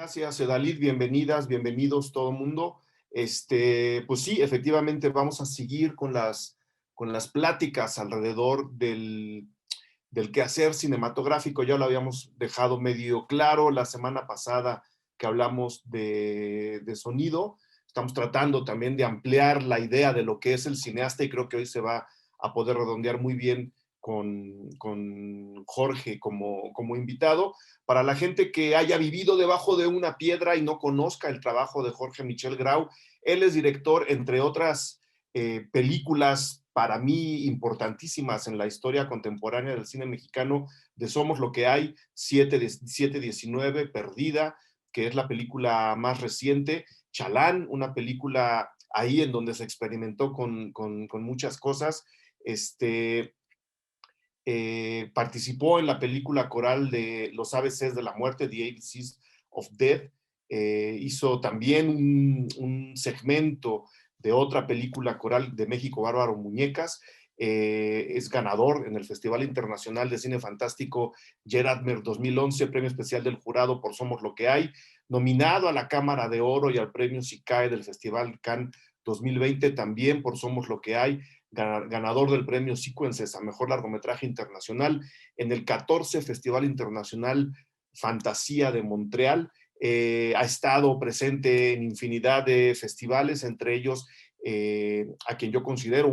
Gracias, Edalid, bienvenidas, bienvenidos todo el mundo. Pues sí, efectivamente vamos a seguir con las pláticas alrededor del quehacer cinematográfico. Ya lo habíamos dejado medio claro la semana pasada que hablamos de sonido. Estamos tratando también de ampliar la idea de lo que es el cineasta y creo que hoy se va a poder redondear muy bien con Jorge como invitado. Para la gente que haya vivido debajo de una piedra y no conozca el trabajo de Jorge Michel Grau, él es director, entre otras películas para mí importantísimas en la historia contemporánea del cine mexicano, de Somos lo que hay, 719, Perdida, que es la película más reciente, Chalán, una película ahí en donde se experimentó con muchas cosas. Participó en la película coral de Los ABCs de la Muerte, The ABCs of Death. Hizo también un segmento de otra película coral de México Bárbaro, Muñecas. Es ganador en el Festival Internacional de Cine Fantástico Gerardmer 2011, premio especial del jurado por Somos lo que hay, nominado a la Cámara de Oro y al premio SICAE del Festival Cannes 2020 también por Somos lo que hay, ganador del premio Sequences a Mejor Largometraje Internacional en el 14 Festival Internacional Fantasía de Montreal. Ha estado presente en infinidad de festivales, entre ellos a quien yo considero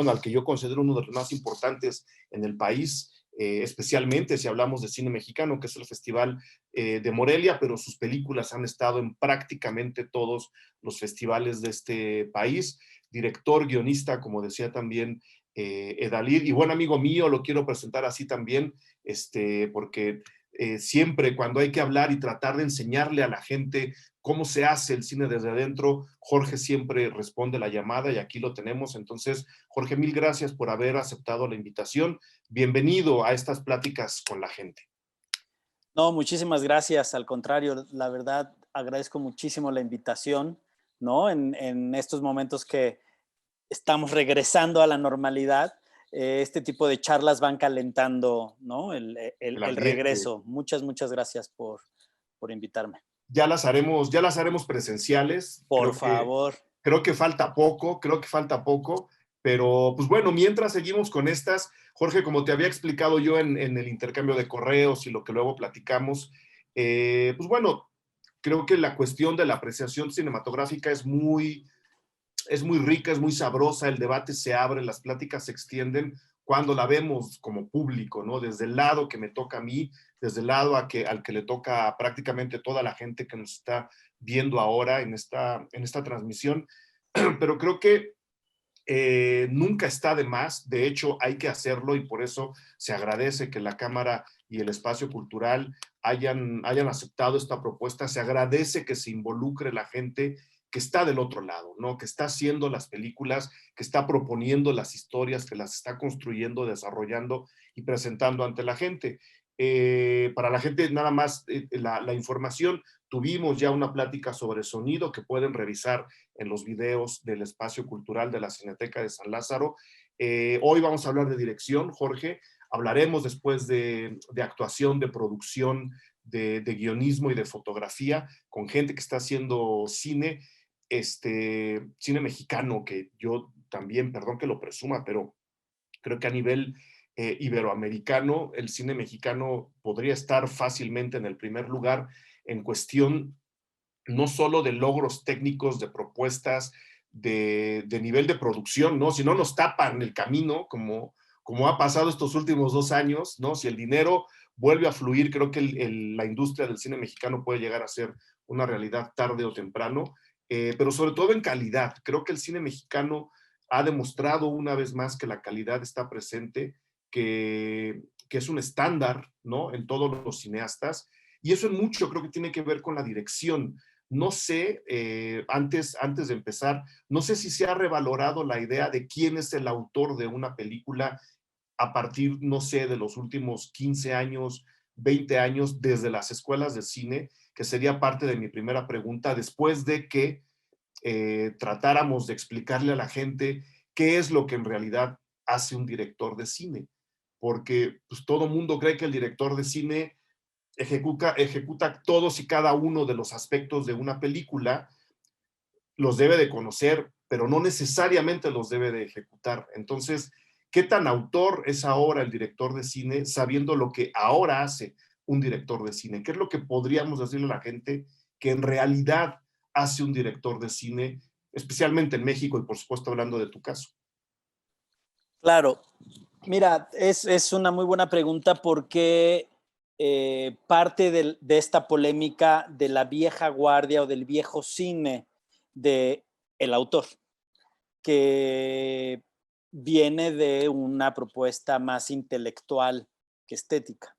al que yo considero uno de los más importantes en el país, especialmente si hablamos de cine mexicano, que es el Festival de Morelia, pero sus películas han estado en prácticamente todos los festivales de este país. Director, guionista, como decía también Edalid, y buen amigo mío, lo quiero presentar así también, porque siempre cuando hay que hablar y tratar de enseñarle a la gente cómo se hace el cine desde adentro, Jorge siempre responde la llamada y aquí lo tenemos. Entonces, Jorge, mil gracias por haber aceptado la invitación. Bienvenido a estas pláticas con la gente. No, muchísimas gracias. Al contrario, la verdad, agradezco muchísimo la invitación, ¿no? En estos momentos que estamos regresando a la normalidad, este tipo de charlas van calentando, ¿no? El El ambiente. regreso. Muchas gracias por invitarme. Ya las haremos presenciales. Por favor. Creo que falta poco, pero pues bueno, mientras seguimos con estas, Jorge, como te había explicado yo en el intercambio de correos y lo que luego platicamos, pues bueno, creo que la cuestión de la apreciación cinematográfica es muy rica, es muy sabrosa, el debate se abre, las pláticas se extienden cuando la vemos como público, ¿no? Desde el lado que me toca a mí, desde el lado al que le toca a prácticamente toda la gente que nos está viendo ahora en esta transmisión. Pero creo que nunca está de más, de hecho hay que hacerlo y por eso se agradece que la Cámara y el Espacio Cultural hayan aceptado esta propuesta, se agradece que se involucre la gente que está del otro lado, ¿no? Que está haciendo las películas, que está proponiendo las historias, que las está construyendo, desarrollando y presentando ante la gente. Para la gente nada más la información, tuvimos ya una plática sobre sonido que pueden revisar en los videos del Espacio Cultural de la Cineteca de San Lázaro. Hoy vamos a hablar de dirección, Jorge. Hablaremos después de actuación, de producción, de guionismo y de fotografía con gente que está haciendo cine, cine mexicano, que yo también, perdón que lo presuma, pero creo que a nivel iberoamericano, el cine mexicano podría estar fácilmente en el primer lugar en cuestión no solo de logros técnicos, de propuestas, de nivel de producción, ¿no? Si no nos tapan el camino, como ha pasado estos últimos 2 años, ¿no? Si el dinero vuelve a fluir, creo que la industria del cine mexicano puede llegar a ser una realidad tarde o temprano, pero sobre todo en calidad. Creo que el cine mexicano ha demostrado una vez más que la calidad está presente, que es un estándar, ¿no? En todos los cineastas, y eso en mucho creo que tiene que ver con la dirección. No sé, antes de empezar, no sé si se ha revalorado la idea de quién es el autor de una película a partir, no sé, de los últimos 15 años, 20 años, desde las escuelas de cine, que sería parte de mi primera pregunta, después de que tratáramos de explicarle a la gente qué es lo que en realidad hace un director de cine. Porque pues, todo mundo cree que el director de cine ejecuta todos y cada uno de los aspectos de una película, los debe de conocer, pero no necesariamente los debe de ejecutar. Entonces, ¿qué tan autor es ahora el director de cine sabiendo lo que ahora hace un director de cine? ¿Qué es lo que podríamos decirle a la gente que en realidad hace un director de cine, especialmente en México y por supuesto hablando de tu caso? Claro, mira, es una muy buena pregunta porque parte de esta polémica de la vieja guardia o del viejo cine de el autor, que viene de una propuesta más intelectual que estética,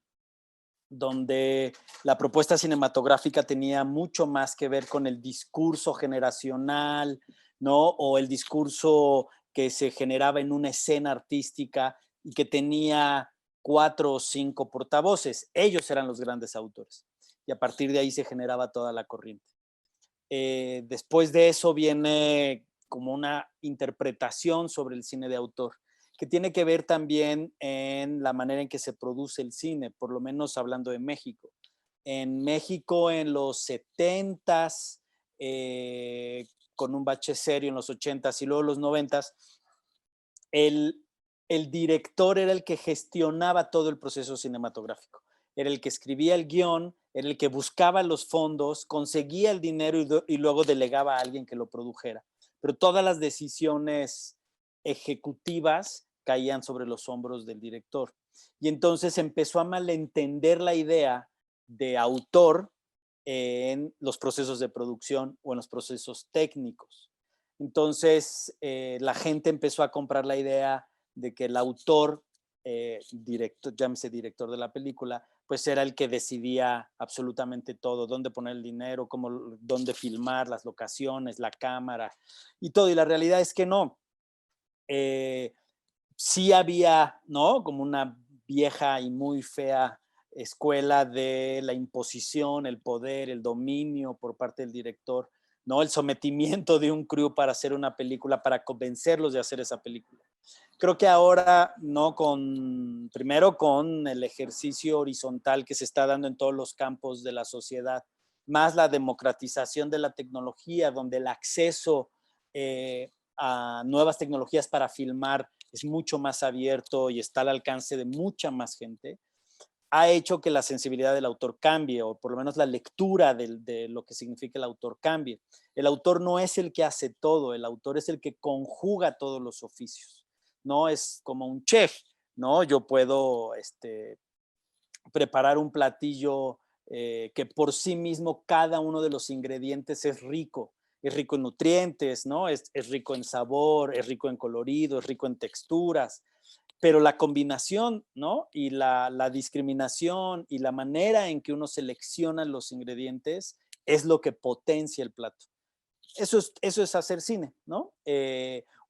donde la propuesta cinematográfica tenía mucho más que ver con el discurso generacional, ¿no? O el discurso que se generaba en una escena artística y que tenía 4 o 5 portavoces. Ellos eran los grandes autores. Y a partir de ahí se generaba toda la corriente. Después de eso viene como una interpretación sobre el cine de autor, que tiene que ver también en la manera en que se produce el cine, por lo menos hablando de México. En México en los 70s, con un bache serio en los 80s y luego los 90s, el, el director era el que gestionaba todo el proceso cinematográfico. Era el que escribía el guión, era el que buscaba los fondos, conseguía el dinero y luego delegaba a alguien que lo produjera. Pero todas las decisiones ejecutivas caían sobre los hombros del director. Y entonces empezó a malentender la idea de autor en los procesos de producción o en los procesos técnicos. Entonces, la gente empezó a comprar la idea de que el autor, director, llámese director de la película, pues era el que decidía absolutamente todo, dónde poner el dinero, cómo, dónde filmar, las locaciones, la cámara y todo. Y la realidad es que no. Eh, sí había, ¿no? Como una vieja y muy fea escuela de la imposición, el poder, el dominio por parte del director, ¿no? El sometimiento de un crew para hacer una película, para convencerlos de hacer esa película. Creo que ahora, ¿no? Primero con el ejercicio horizontal que se está dando en todos los campos de la sociedad, más la democratización de la tecnología, donde el acceso a nuevas tecnologías para filmar es mucho más abierto y está al alcance de mucha más gente, ha hecho que la sensibilidad del autor cambie, o por lo menos la lectura de lo que significa el autor cambie. El autor no es el que hace todo, el autor es el que conjuga todos los oficios. No es como un chef, ¿no? Yo puedo preparar un platillo que por sí mismo cada uno de los ingredientes es rico en nutrientes, ¿no? Es rico en sabor, es rico en colorido, es rico en texturas, pero la combinación, ¿no? Y la discriminación y la manera en que uno selecciona los ingredientes es lo que potencia el plato. Eso es hacer cine, ¿no?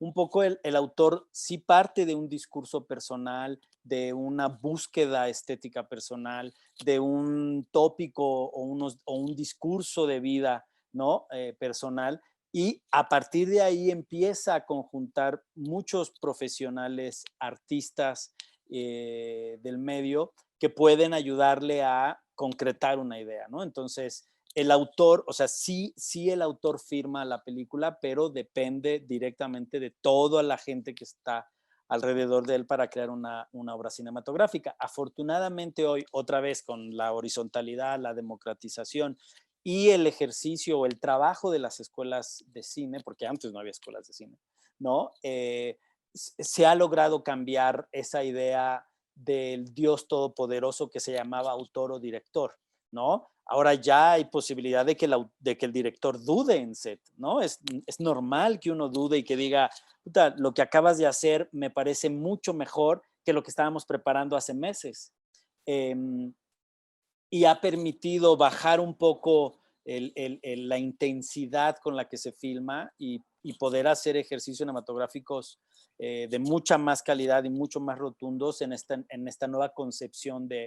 Un poco el autor sí parte de un discurso personal, de una búsqueda estética personal, de un tópico o un discurso de vida, ¿no? Personal. Y a partir de ahí empieza a conjuntar muchos profesionales, artistas del medio que pueden ayudarle a concretar una idea, ¿no? Entonces, el autor, o sea, sí el autor firma la película, pero depende directamente de toda la gente que está alrededor de él para crear una obra cinematográfica. Afortunadamente hoy, otra vez con la horizontalidad, la democratización y el ejercicio o el trabajo de las escuelas de cine, porque antes no había escuelas de cine, ¿no? Se ha logrado cambiar esa idea del Dios todopoderoso que se llamaba autor o director, ¿no? Ahora ya hay posibilidad de que el director dude en set, ¿no? Es normal que uno dude y que diga, puta, lo que acabas de hacer me parece mucho mejor que lo que estábamos preparando hace meses. Y ha permitido bajar un poco la intensidad con la que se filma y poder hacer ejercicios cinematográficos de mucha más calidad y mucho más rotundos en esta nueva concepción de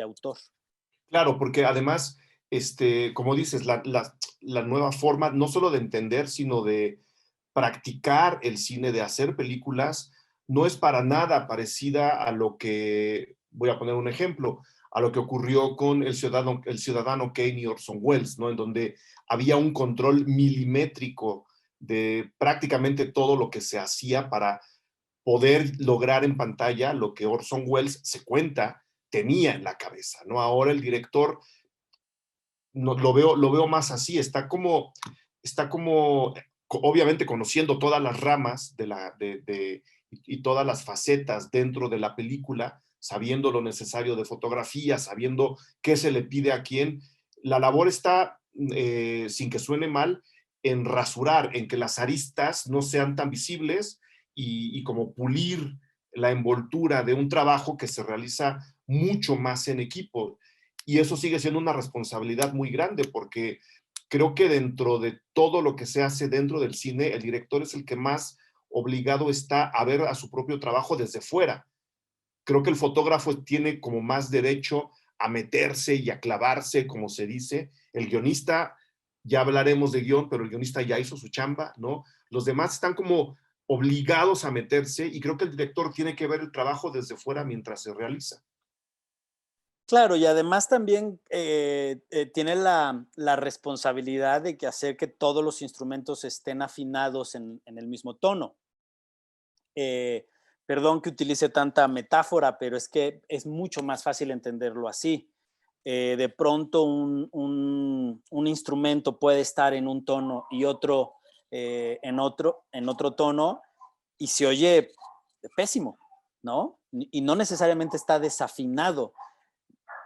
autor. Claro, porque además, como dices, la nueva forma no solo de entender, sino de practicar el cine, de hacer películas, no es para nada parecida a lo que, voy a poner un ejemplo, a lo que ocurrió con el ciudadano Kane y Orson Welles, ¿no? En donde había un control milimétrico de prácticamente todo lo que se hacía para poder lograr en pantalla lo que Orson Welles, se cuenta, tenía en la cabeza, ¿no? Ahora el director, no, lo veo más así, está como obviamente conociendo todas las ramas y todas las facetas dentro de la película, sabiendo lo necesario de fotografía, sabiendo qué se le pide a quién. La labor está, sin que suene mal, en rasurar, en que las aristas no sean tan visibles y como pulir la envoltura de un trabajo que se realiza mucho más en equipo. Y eso sigue siendo una responsabilidad muy grande porque creo que dentro de todo lo que se hace dentro del cine, el director es el que más obligado está a ver a su propio trabajo desde fuera. Creo que el fotógrafo tiene como más derecho a meterse y a clavarse, como se dice. El guionista, ya hablaremos de guión, pero el guionista ya hizo su chamba, ¿no? Los demás están como obligados a meterse y creo que el director tiene que ver el trabajo desde fuera mientras se realiza. Claro, y además también tiene la responsabilidad de que hacer que todos los instrumentos estén afinados en el mismo tono. Eh, Perdón que utilice tanta metáfora, pero es que es mucho más fácil entenderlo así. De pronto un instrumento puede estar en un tono y otro, en otro tono, y se oye pésimo, ¿no? Y no necesariamente está desafinado.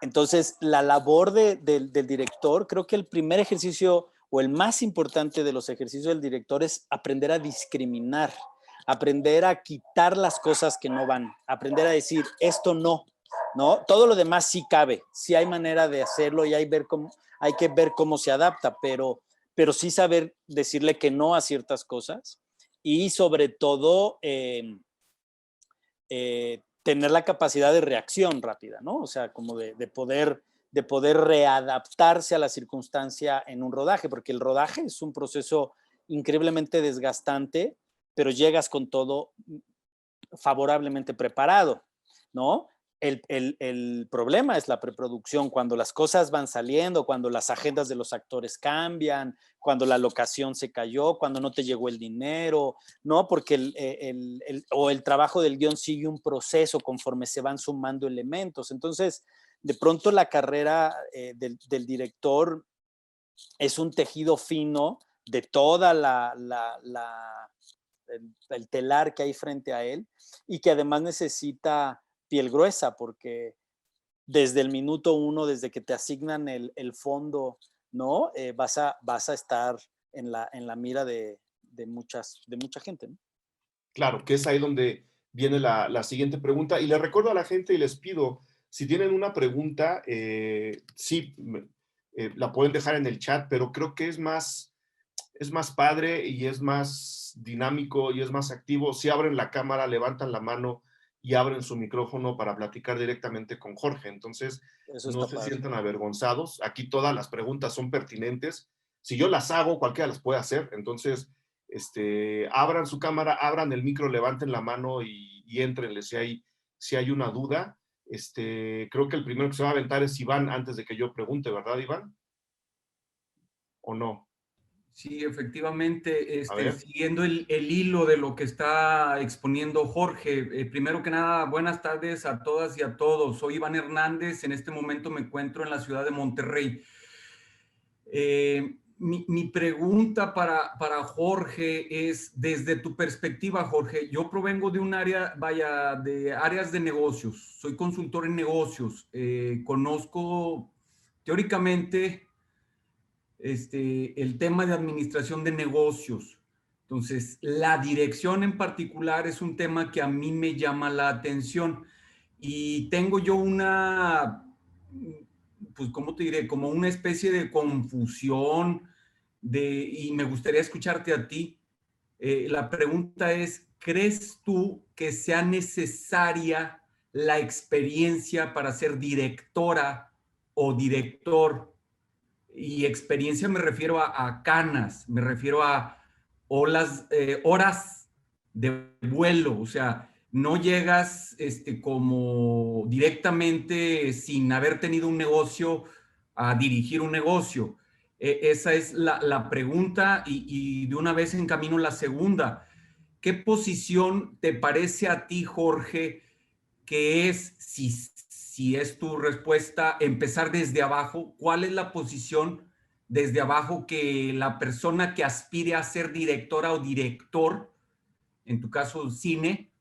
Entonces, la labor del director, creo que el primer ejercicio o el más importante de los ejercicios del director es aprender a discriminar, aprender a quitar las cosas que no van, aprender a decir, esto no, ¿no? Todo lo demás sí cabe, sí hay manera de hacerlo y hay que ver cómo se adapta, pero sí saber decirle que no a ciertas cosas y sobre todo tener la capacidad de reacción rápida, ¿no? O sea, como de poder readaptarse a la circunstancia en un rodaje, porque el rodaje es un proceso increíblemente desgastante, pero llegas con todo favorablemente preparado, ¿no? El problema es la preproducción, cuando las cosas van saliendo, cuando las agendas de los actores cambian, cuando la locación se cayó, cuando no te llegó el dinero, ¿no? Porque el trabajo del guión sigue un proceso conforme se van sumando elementos. Entonces, de pronto la carrera del director es un tejido fino de toda el telar que hay frente a él y que además necesita piel gruesa porque desde el minuto uno, desde que te asignan el fondo, ¿no? Vas a estar en la mira de mucha gente, ¿no? Claro, que es ahí donde viene la siguiente pregunta. Y le recuerdo a la gente y les pido, si tienen una pregunta, sí, la pueden dejar en el chat, pero creo que es más padre y es más dinámico y es más activo si abren la cámara, levantan la mano y abren su micrófono para platicar directamente con Jorge. Entonces, Eso no está se padre. sientan avergonzados. Aquí todas las preguntas son pertinentes. Si yo las hago, cualquiera las puede hacer. Entonces, abran su cámara, abran el micro, levanten la mano y éntrenle si hay una duda. Creo que el primero que se va a aventar es Iván antes de que yo pregunte, ¿verdad, Iván? ¿O no? Sí, efectivamente, A ver. siguiendo el hilo de lo que está exponiendo Jorge, primero que nada, buenas tardes a todas y a todos. Soy Iván Hernández, en este momento me encuentro en la ciudad de Monterrey. Mi pregunta para Jorge es, desde tu perspectiva, Jorge, yo provengo de un área, vaya, de áreas de negocios, soy consultor en negocios, conozco teóricamente el tema de administración de negocios. Entonces, la dirección en particular es un tema que a mí me llama la atención y tengo yo pues, ¿cómo te diré? Como una especie de confusión y me gustaría escucharte a ti. La pregunta es, ¿crees tú que sea necesaria la experiencia para ser directora o director? Y experiencia me refiero a canas, me refiero a horas de vuelo, o sea, no llegas como directamente sin haber tenido un negocio a dirigir un negocio. Esa es la pregunta y de una vez encamino la segunda. ¿Qué posición te parece a ti, Jorge, que es, si es tu respuesta, empezar desde abajo? ¿Cuál es la posición desde abajo que la persona que aspire a ser directora o director, en tu caso cine,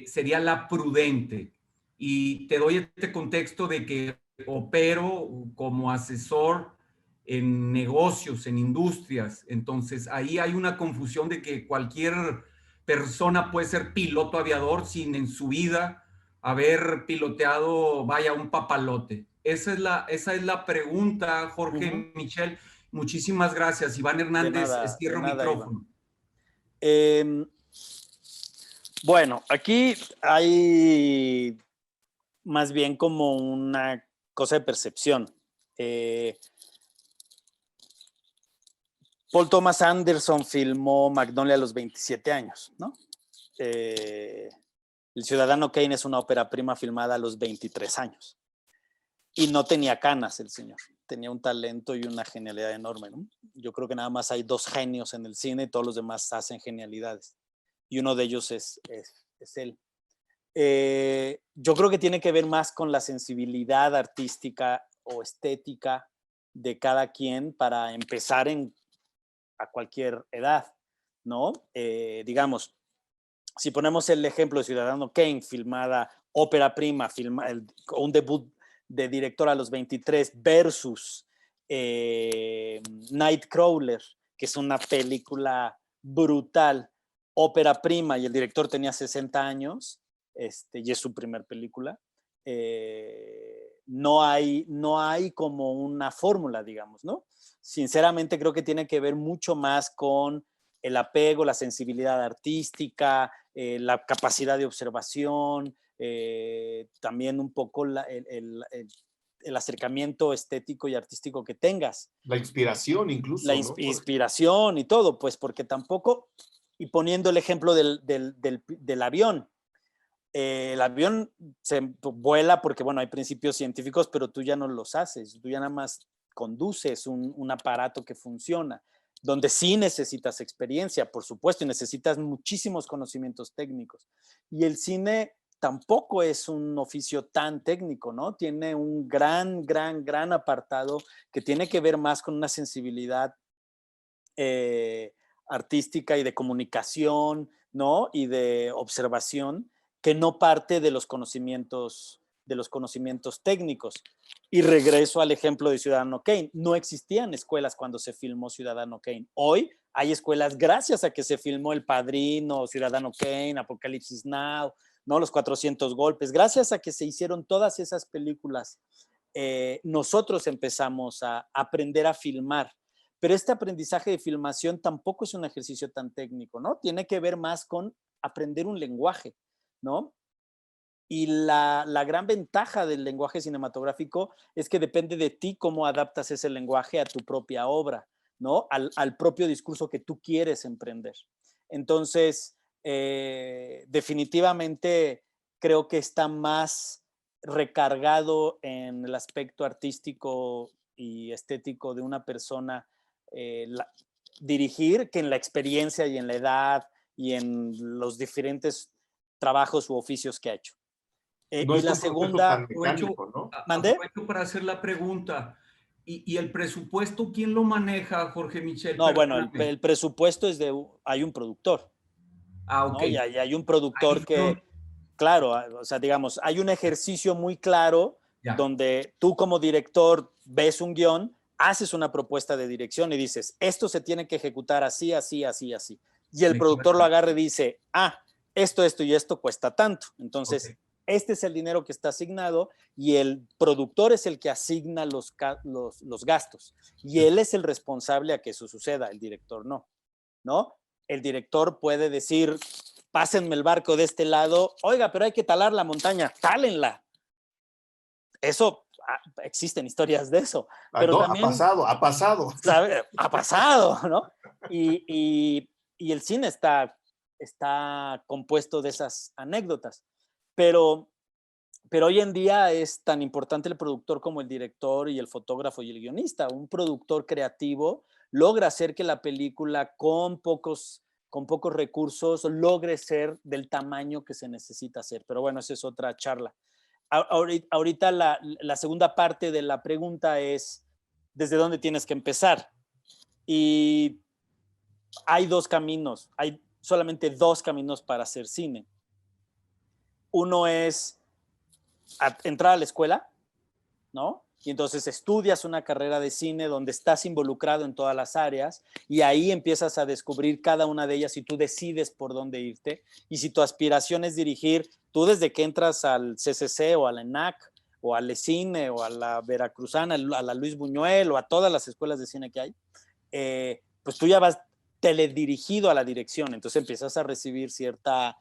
sería la prudente? Y te doy este contexto de que opero como asesor en negocios, en industrias. Entonces, ahí hay una confusión de que cualquier persona puede ser piloto aviador sin en su vida haber piloteado, vaya, un papalote. Esa es la pregunta, Jorge. Michel. Muchísimas gracias. Iván Hernández, De cierro nada, micrófono. Bueno, aquí hay más bien como una cosa de percepción. Paul Thomas Anderson filmó Magnolia a los 27 años, ¿no? El Ciudadano Kane es una ópera prima filmada a los 23 años. Y no tenía canas el señor. Tenía un talento y una genialidad enorme, ¿no? Yo creo que nada más hay 2 genios en el cine y todos los demás hacen genialidades. Y uno de ellos es él. Yo creo que tiene que ver más con la sensibilidad artística o estética de cada quien para empezar a cualquier edad, ¿no? Digamos, si ponemos el ejemplo de Ciudadano Kane, filmada ópera prima, un debut de director a los 23 versus Nightcrawler, que es una película brutal, ópera prima, y el director tenía 60 años, y es su primer película. No hay como una fórmula, digamos, ¿no? Sinceramente creo que tiene que ver mucho más con el apego, la sensibilidad artística, la capacidad de observación, también un poco el acercamiento estético y artístico que tengas. La inspiración incluso, la ¿no? Inspiración y todo, pues porque tampoco, y poniendo el ejemplo del avión, el avión se vuela porque, bueno, hay principios científicos, pero tú ya no los haces, tú ya nada más conduces un aparato que funciona, donde sí necesitas experiencia, por supuesto, y necesitas muchísimos conocimientos técnicos. Y el cine tampoco es un oficio tan técnico, ¿no? Tiene un gran apartado que tiene que ver más con una sensibilidad artística y de comunicación, ¿no? Y de observación, que no parte de los conocimientos técnicos. Y regreso al ejemplo de Ciudadano Kane. No existían escuelas cuando se filmó Ciudadano Kane. Hoy hay escuelas gracias a que se filmó El Padrino, Ciudadano Kane, Apocalipsis Now, ¿no? Los 400 golpes. Gracias a que se hicieron todas esas películas, nosotros empezamos a aprender a filmar. Pero este aprendizaje de filmación tampoco es un ejercicio tan técnico, ¿no? Tiene que ver más con aprender un lenguaje, ¿no? Y la gran ventaja del lenguaje cinematográfico es que depende de ti cómo adaptas ese lenguaje a tu propia obra, ¿no? Al propio discurso que tú quieres emprender. Entonces, definitivamente creo que está más recargado en el aspecto artístico y estético de una persona dirigir que en la experiencia y en la edad y en los diferentes trabajos u oficios que ha hecho. No y es la un segunda, tan mecánico, ¿no? ¿mandé? Aprovecho para hacer la pregunta. ¿Y el presupuesto quién lo maneja, Jorge Michel? No, bueno, el presupuesto es hay un productor. Ok. ¿no? Y hay un productor que, claro, o sea, digamos, hay un ejercicio muy claro donde tú como director ves un guión, haces una propuesta de dirección y dices, esto se tiene que ejecutar así, así, así, así. Y el productor lo agarra y dice, esto y esto cuesta tanto. Entonces, este es el dinero que está asignado y el productor es el que asigna los gastos. Y él es el responsable a que eso suceda, el director no, ¿no? El director puede decir, pásenme el barco de este lado, oiga, pero hay que talar la montaña, tálenla. Eso, existen historias de eso. Pero no, también, ha pasado. ¿sabe? Ha pasado, ¿no? Y el cine está está compuesto de esas anécdotas. Pero hoy en día es tan importante el productor como el director y el fotógrafo y el guionista. Un productor creativo logra hacer que la película con pocos recursos logre ser del tamaño que se necesita hacer. Pero bueno, esa es otra charla. Ahorita la segunda parte de la pregunta es, ¿desde dónde tienes que empezar? Y hay dos caminos, hay solamente dos caminos para hacer cine. Uno es entrar a la escuela, ¿no? Y entonces estudias una carrera de cine donde estás involucrado en todas las áreas y ahí empiezas a descubrir cada una de ellas y tú decides por dónde irte. Y si tu aspiración es dirigir, tú desde que entras al CCC o a la ENAC o al ECINE o a la Veracruzana, a la Luis Buñuel o a todas las escuelas de cine que hay, pues tú ya vas teledirigido a la dirección. Entonces empiezas a recibir cierta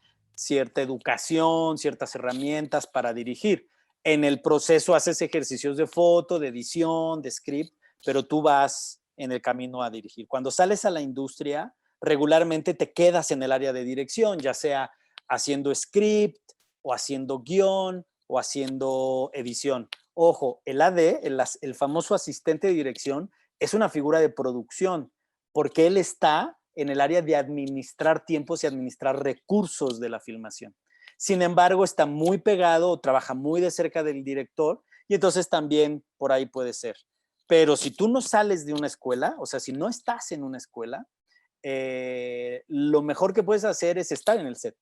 educación, ciertas herramientas para dirigir. En el proceso haces ejercicios de foto, de edición, de script, pero tú vas en el camino a dirigir. Cuando sales a la industria, regularmente te quedas en el área de dirección, ya sea haciendo script o haciendo guión o haciendo edición. Ojo, el AD, el famoso asistente de dirección, es una figura de producción, porque él está en el área de administrar tiempos y administrar recursos de la filmación. Sin embargo, está muy pegado o trabaja muy de cerca del director y entonces también por ahí puede ser. Pero si tú no sales de una escuela, o sea, si no estás en una escuela, lo mejor que puedes hacer es estar en el set,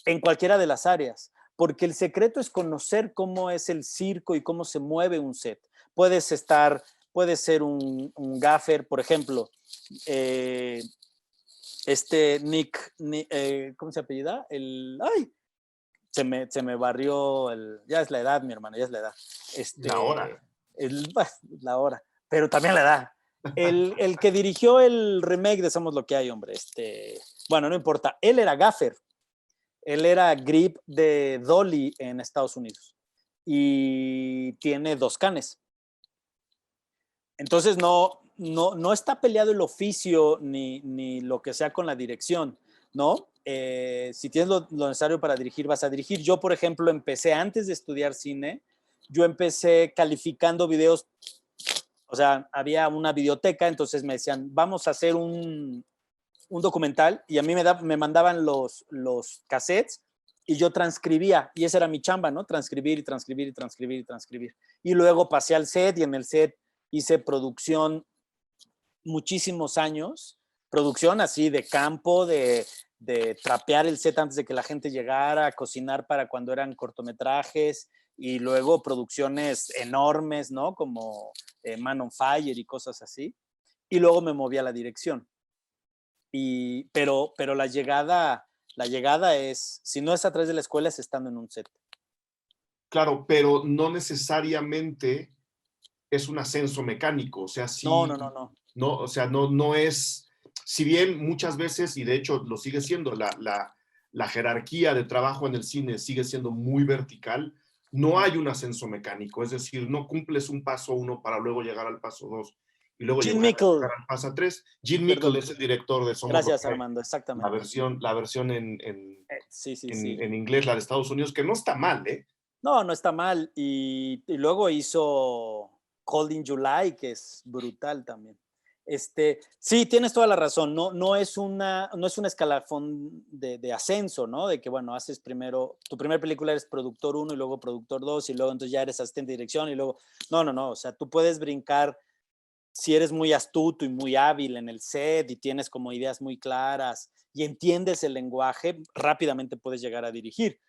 en cualquiera de las áreas, porque el secreto es conocer cómo es el circo y cómo se mueve un set. Puede ser un gaffer, por ejemplo, Nick ¿cómo se apellida? Se me barrió ya es la edad, mi hermano, ya es la edad. La hora. La hora, pero también la edad. El que dirigió el remake de Somos lo que hay, hombre, bueno, no importa, él era gaffer, él era grip de Dolly en Estados Unidos y tiene 2 canes. Entonces no está peleado el oficio ni lo que sea con la dirección, ¿no? Si tienes lo necesario para dirigir, vas a dirigir. Yo, por ejemplo, empecé antes de estudiar cine, yo empecé calificando videos, o sea, había una videoteca, entonces me decían, vamos a hacer un documental, y a mí me mandaban los cassettes y yo transcribía, y esa era mi chamba, ¿no? Transcribir y transcribir y transcribir y transcribir. Y luego pasé al set y en el set hice producción muchísimos años, producción así de campo, de trapear el set antes de que la gente llegara, cocinar para cuando eran cortometrajes, y luego producciones enormes, ¿no? Como Man on Fire y cosas así. Y luego me moví a la dirección. Pero la llegada es, si no es a través de la escuela, es estando en un set. Claro, pero no necesariamente es un ascenso mecánico, o sea, sí. No, o sea, no es, si bien muchas veces, y de hecho lo sigue siendo, la jerarquía de trabajo en el cine sigue siendo muy vertical, no hay un ascenso mecánico, es decir, no cumples un paso 1 para luego llegar al paso 2 y luego llegar al paso 3. Gene Mickle es el director de Somos Gracias, Armando, exactamente. La versión en inglés, la de Estados Unidos, que no está mal, ¿eh? No está mal. Y luego hizo Cold in July, que es brutal también. Sí, tienes toda la razón. No es un escalafón de ascenso, ¿no? De que, bueno, haces primero, tu primera película eres productor 1 y luego productor 2 y luego entonces ya eres asistente de dirección y luego, no. O sea, tú puedes brincar si eres muy astuto y muy hábil en el set y tienes como ideas muy claras y entiendes el lenguaje, rápidamente puedes llegar a dirigir.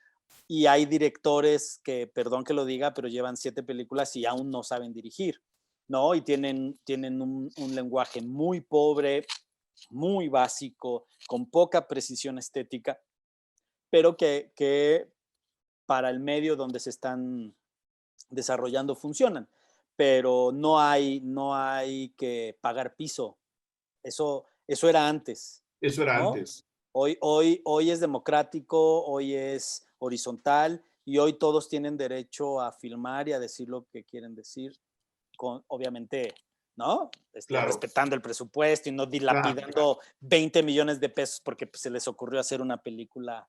Y hay directores que, perdón que lo diga, pero llevan 7 películas y aún no saben dirigir, ¿no? Y tienen un lenguaje muy pobre, muy básico, con poca precisión estética, pero que para el medio donde se están desarrollando funcionan. Pero no hay que pagar piso. Eso era antes. Eso era, ¿no?, antes. Hoy es democrático, hoy es horizontal y hoy todos tienen derecho a filmar y a decir lo que quieren decir, obviamente ¿no? Claro. Respetando el presupuesto y no dilapidando Claro. 20 millones de pesos porque pues, se les ocurrió hacer una película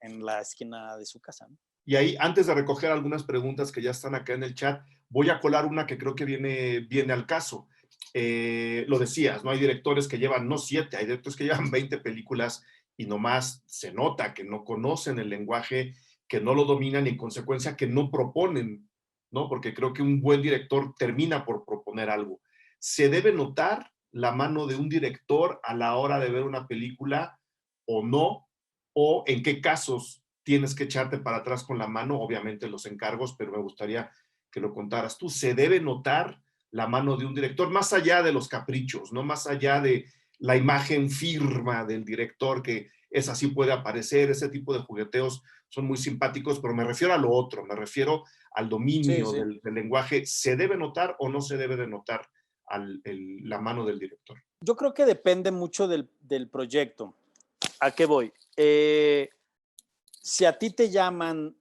en la esquina de su casa, ¿no? Y ahí, antes de recoger algunas preguntas que ya están acá en el chat, voy a colar una que creo que viene al caso. Lo decías, ¿no? Hay directores que llevan, no 7, hay directores que llevan 20 películas y nomás se nota que no conocen el lenguaje, que no lo dominan y en consecuencia que no proponen, ¿no? Porque creo que un buen director termina por proponer algo. ¿Se debe notar la mano de un director a la hora de ver una película o no? ¿O en qué casos tienes que echarte para atrás con la mano? Obviamente los encargos, pero me gustaría que lo contaras tú. ¿Se debe notar la mano de un director, más allá de los caprichos, no más allá de la imagen firma del director, que esa sí puede aparecer, ese tipo de jugueteos son muy simpáticos, pero me refiero a lo otro, me refiero al dominio Sí, sí. del lenguaje? ¿Se debe notar o no se debe de notar la mano del director? Yo creo que depende mucho del proyecto. ¿A qué voy? Si a ti te llaman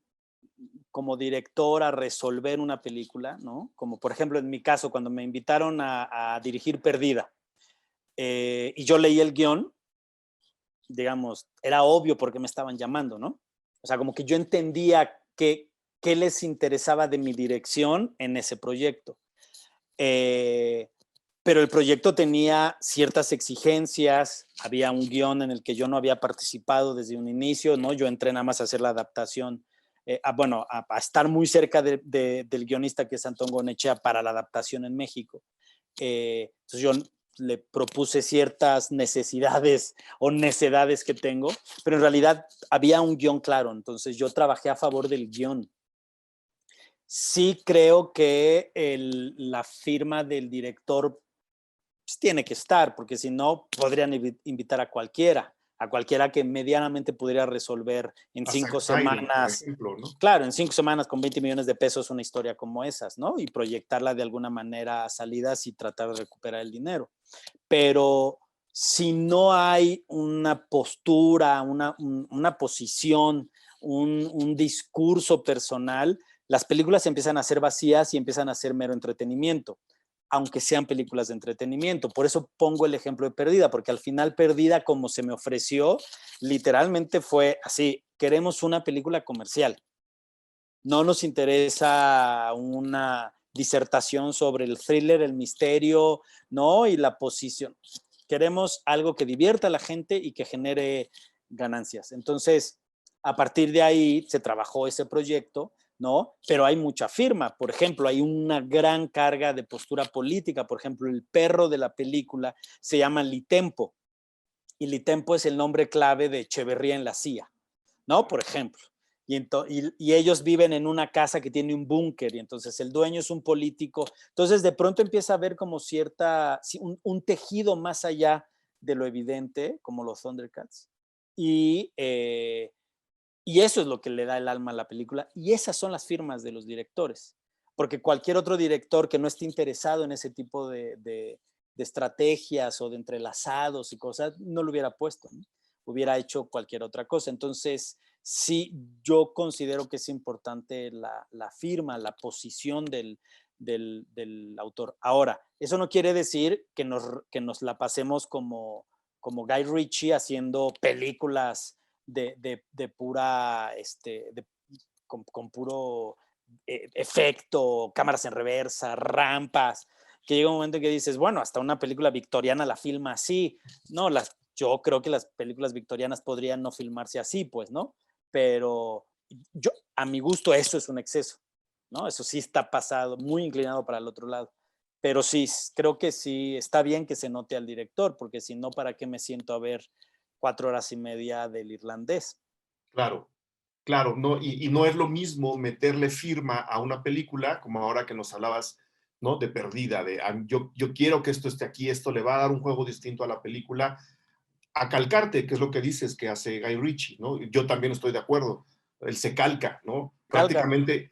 como director a resolver una película, ¿no? Como por ejemplo en mi caso, cuando me invitaron a dirigir Perdida y yo leí el guión, digamos, era obvio por qué me estaban llamando, ¿no? O sea, como que yo entendía qué les interesaba de mi dirección en ese proyecto. Pero el proyecto tenía ciertas exigencias, había un guión en el que yo no había participado desde un inicio, ¿no? Yo entré nada más a hacer la adaptación, a estar muy cerca del guionista que es Antón Gonechea para la adaptación en México. Entonces yo le propuse ciertas necesidades o necedades que tengo, pero en realidad había un guión claro, entonces yo trabajé a favor del guión. Sí creo que la firma del director pues, tiene que estar, porque si no, podrían invitar a cualquiera que medianamente pudiera resolver en A 5 Zack Snyder, por semanas. ejemplo, ¿no? Claro, en 5 semanas con 20 millones de pesos una historia como esas, ¿no? Y proyectarla de alguna manera a salidas y tratar de recuperar el dinero. Pero si no hay una postura, una posición, un discurso personal, las películas empiezan a ser vacías y empiezan a ser mero entretenimiento, aunque sean películas de entretenimiento. Por eso pongo el ejemplo de Perdida, porque al final Perdida, como se me ofreció, literalmente fue así: queremos una película comercial. No nos interesa una disertación sobre el thriller, el misterio, ¿no? Y la posición. Queremos algo que divierta a la gente y que genere ganancias. Entonces, a partir de ahí se trabajó ese proyecto, ¿no? Pero hay mucha firma. Por ejemplo, hay una gran carga de postura política. Por ejemplo, el perro de la película se llama Litempo. Y Litempo es el nombre clave de Echeverría en la CIA, ¿no? Por ejemplo. Y ellos viven en una casa que tiene un búnker y entonces el dueño es un político. Entonces de pronto empieza a haber como un tejido más allá de lo evidente, como los Thundercats. Y eso es lo que le da el alma a la película. Y esas son las firmas de los directores. Porque cualquier otro director que no esté interesado en ese tipo de estrategias o de entrelazados y cosas, no lo hubiera puesto, ¿no? Hubiera hecho cualquier otra cosa. Entonces, sí, yo considero que es importante la firma, la posición del autor. Ahora, eso no quiere decir que nos la pasemos como Guy Ritchie haciendo películas de pura, con puro efecto, cámaras en reversa, rampas, que llega un momento en que dices, bueno, hasta una película victoriana la filma así. No, yo creo que las películas victorianas podrían no filmarse así, pues, ¿no? Pero a mi gusto, eso es un exceso, ¿no? Eso sí está pasado, muy inclinado para el otro lado. Pero sí, creo que sí está bien que se note al director, porque si no, ¿para qué me siento a ver 4 horas y media del irlandés? Claro, claro, no, y no es lo mismo meterle firma a una película, como ahora que nos hablabas, ¿no? De Perdida, yo quiero que esto esté aquí, esto le va a dar un juego distinto a la película, a calcarte, que es lo que dices que hace Guy Ritchie, ¿no? Yo también estoy de acuerdo, él se calca, ¿no? Calca. Prácticamente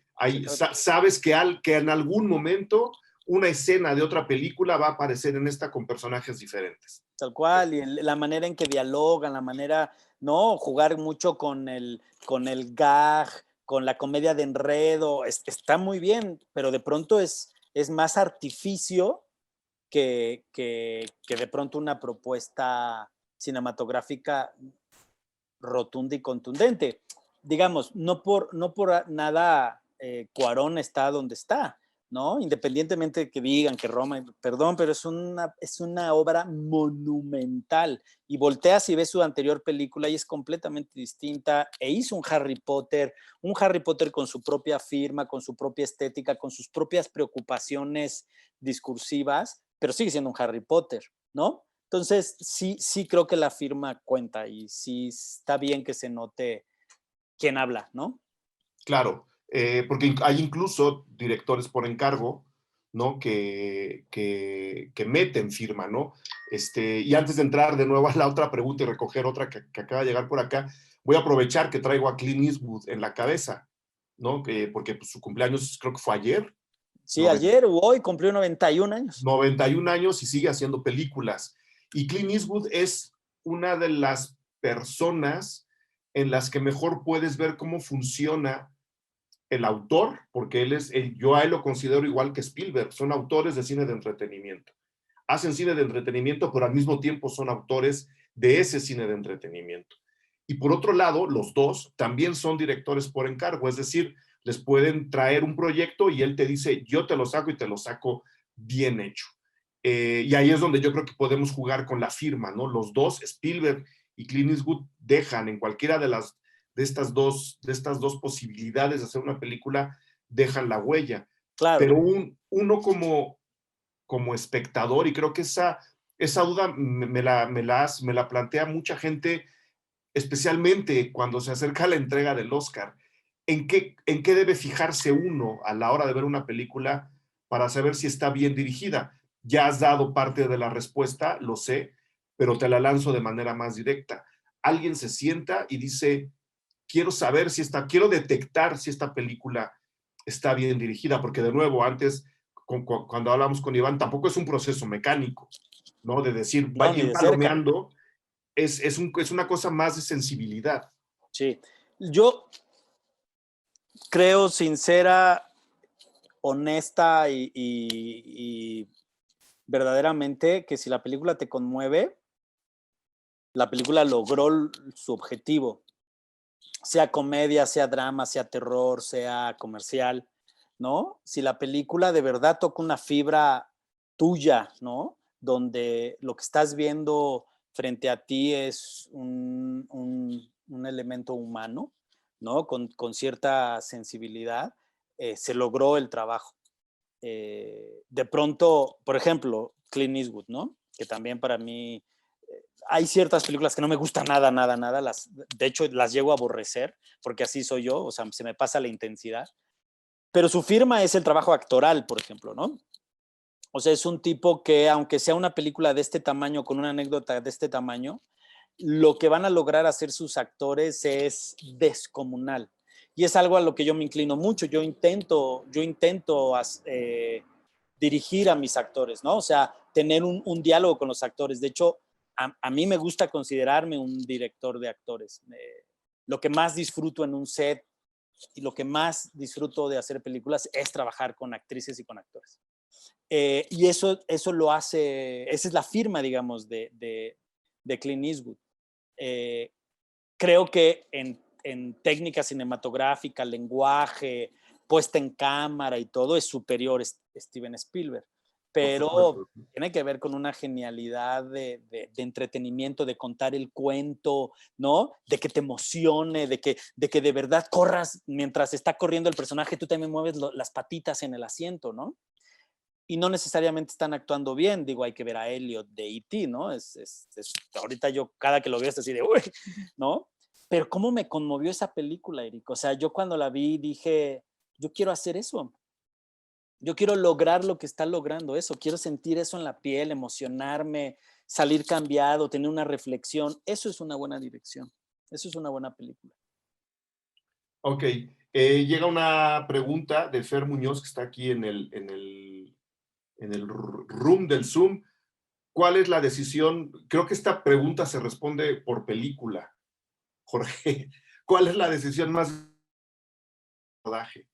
sabes que en algún momento una escena de otra película va a aparecer en esta con personajes diferentes. Tal cual, y la manera en que dialogan, la manera, ¿no? Jugar mucho con el gag, con la comedia de enredo, está muy bien, pero de pronto es más artificio que de pronto una propuesta cinematográfica rotunda y contundente. Digamos, no por nada Cuarón está donde está, ¿no? Independientemente de que digan que Roma, perdón, pero es una obra monumental. Y volteas y ves su anterior película y es completamente distinta. E hizo un Harry Potter con su propia firma, con su propia estética, con sus propias preocupaciones discursivas, pero sigue siendo un Harry Potter, ¿no? Entonces, sí creo que la firma cuenta y sí está bien que se note quién habla, ¿no? Claro, porque hay incluso directores por encargo, ¿no? Que meten firma, ¿no? Y antes de entrar de nuevo a la otra pregunta y recoger otra que acaba de llegar por acá, voy a aprovechar que traigo a Clint Eastwood en la cabeza, ¿no? Porque pues, su cumpleaños creo que fue ayer. Sí, ayer o hoy cumplió 91 años. 91 años y sigue haciendo películas. Y Clint Eastwood es una de las personas en las que mejor puedes ver cómo funciona el autor, porque yo a él lo considero igual que Spielberg, son autores de cine de entretenimiento. Hacen cine de entretenimiento, pero al mismo tiempo son autores de ese cine de entretenimiento. Y por otro lado, los dos también son directores por encargo, es decir, les pueden traer un proyecto y él te dice, yo te lo saco y te lo saco bien hecho. Y ahí es donde yo creo que podemos jugar con la firma, ¿no? Los dos, Spielberg y Clint Eastwood, dejan en cualquiera de estas dos posibilidades de hacer una película, dejan la huella. Claro. Pero uno como espectador, y creo que esa duda me la plantea mucha gente, especialmente cuando se acerca la entrega del Oscar. ¿En qué debe fijarse uno a la hora de ver una película para saber si está bien dirigida? Ya has dado parte de la respuesta, lo sé, pero te la lanzo de manera más directa. Alguien se sienta y dice, quiero detectar si esta película está bien dirigida, porque de nuevo, antes, cuando hablamos con Iván, tampoco es un proceso mecánico, ¿no? De decir, No, ni ir de cerca. palomeando, es una cosa más de sensibilidad. Sí. Yo creo sincera, honesta y verdaderamente que si la película te conmueve, la película logró su objetivo. Sea comedia, sea drama, sea terror, sea comercial, ¿no? Si la película de verdad toca una fibra tuya, ¿no? Donde lo que estás viendo frente a ti es un elemento humano, ¿no? Con cierta sensibilidad, se logró el trabajo. De pronto, por ejemplo, Clint Eastwood, ¿no? Que también para mí hay ciertas películas que no me gustan nada, de hecho las llego a aborrecer, porque así soy yo, o sea, se me pasa la intensidad, pero su firma es el trabajo actoral, por ejemplo, ¿no? O sea, es un tipo que, aunque sea una película de este tamaño, con una anécdota de este tamaño, lo que van a lograr hacer sus actores es descomunal. Y es algo a lo que yo me inclino mucho. Yo intento dirigir a mis actores, ¿no? O sea, tener un diálogo con los actores. De hecho, a mí me gusta considerarme un director de actores. Lo que más disfruto en un set y lo que más disfruto de hacer películas es trabajar con actrices y con actores. Y eso lo hace, esa es la firma, digamos, de Clint Eastwood. Creo que en técnica cinematográfica, lenguaje, puesta en cámara y todo, es superior Steven Spielberg. Pero tiene que ver con una genialidad de entretenimiento, de contar el cuento, ¿no? De que te emocione, de que de verdad corras mientras está corriendo el personaje, tú también mueves las patitas en el asiento, ¿no? Y no necesariamente están actuando bien. Digo, hay que ver a Elliot de E.T., ¿no? Ahorita yo cada que lo veo es así de, uy, ¿no? Pero cómo me conmovió esa película, Eric. O sea, yo cuando la vi dije, yo quiero hacer eso. Yo quiero lograr lo que está logrando eso. Quiero sentir eso en la piel, emocionarme, salir cambiado, tener una reflexión. Eso es una buena dirección. Eso es una buena película. Ok. Llega una pregunta de Fer Muñoz, que está aquí en el room del Zoom. ¿Cuál es la decisión? Creo que esta pregunta se responde por película. Jorge, ¿cuál es la decisión más rodaje?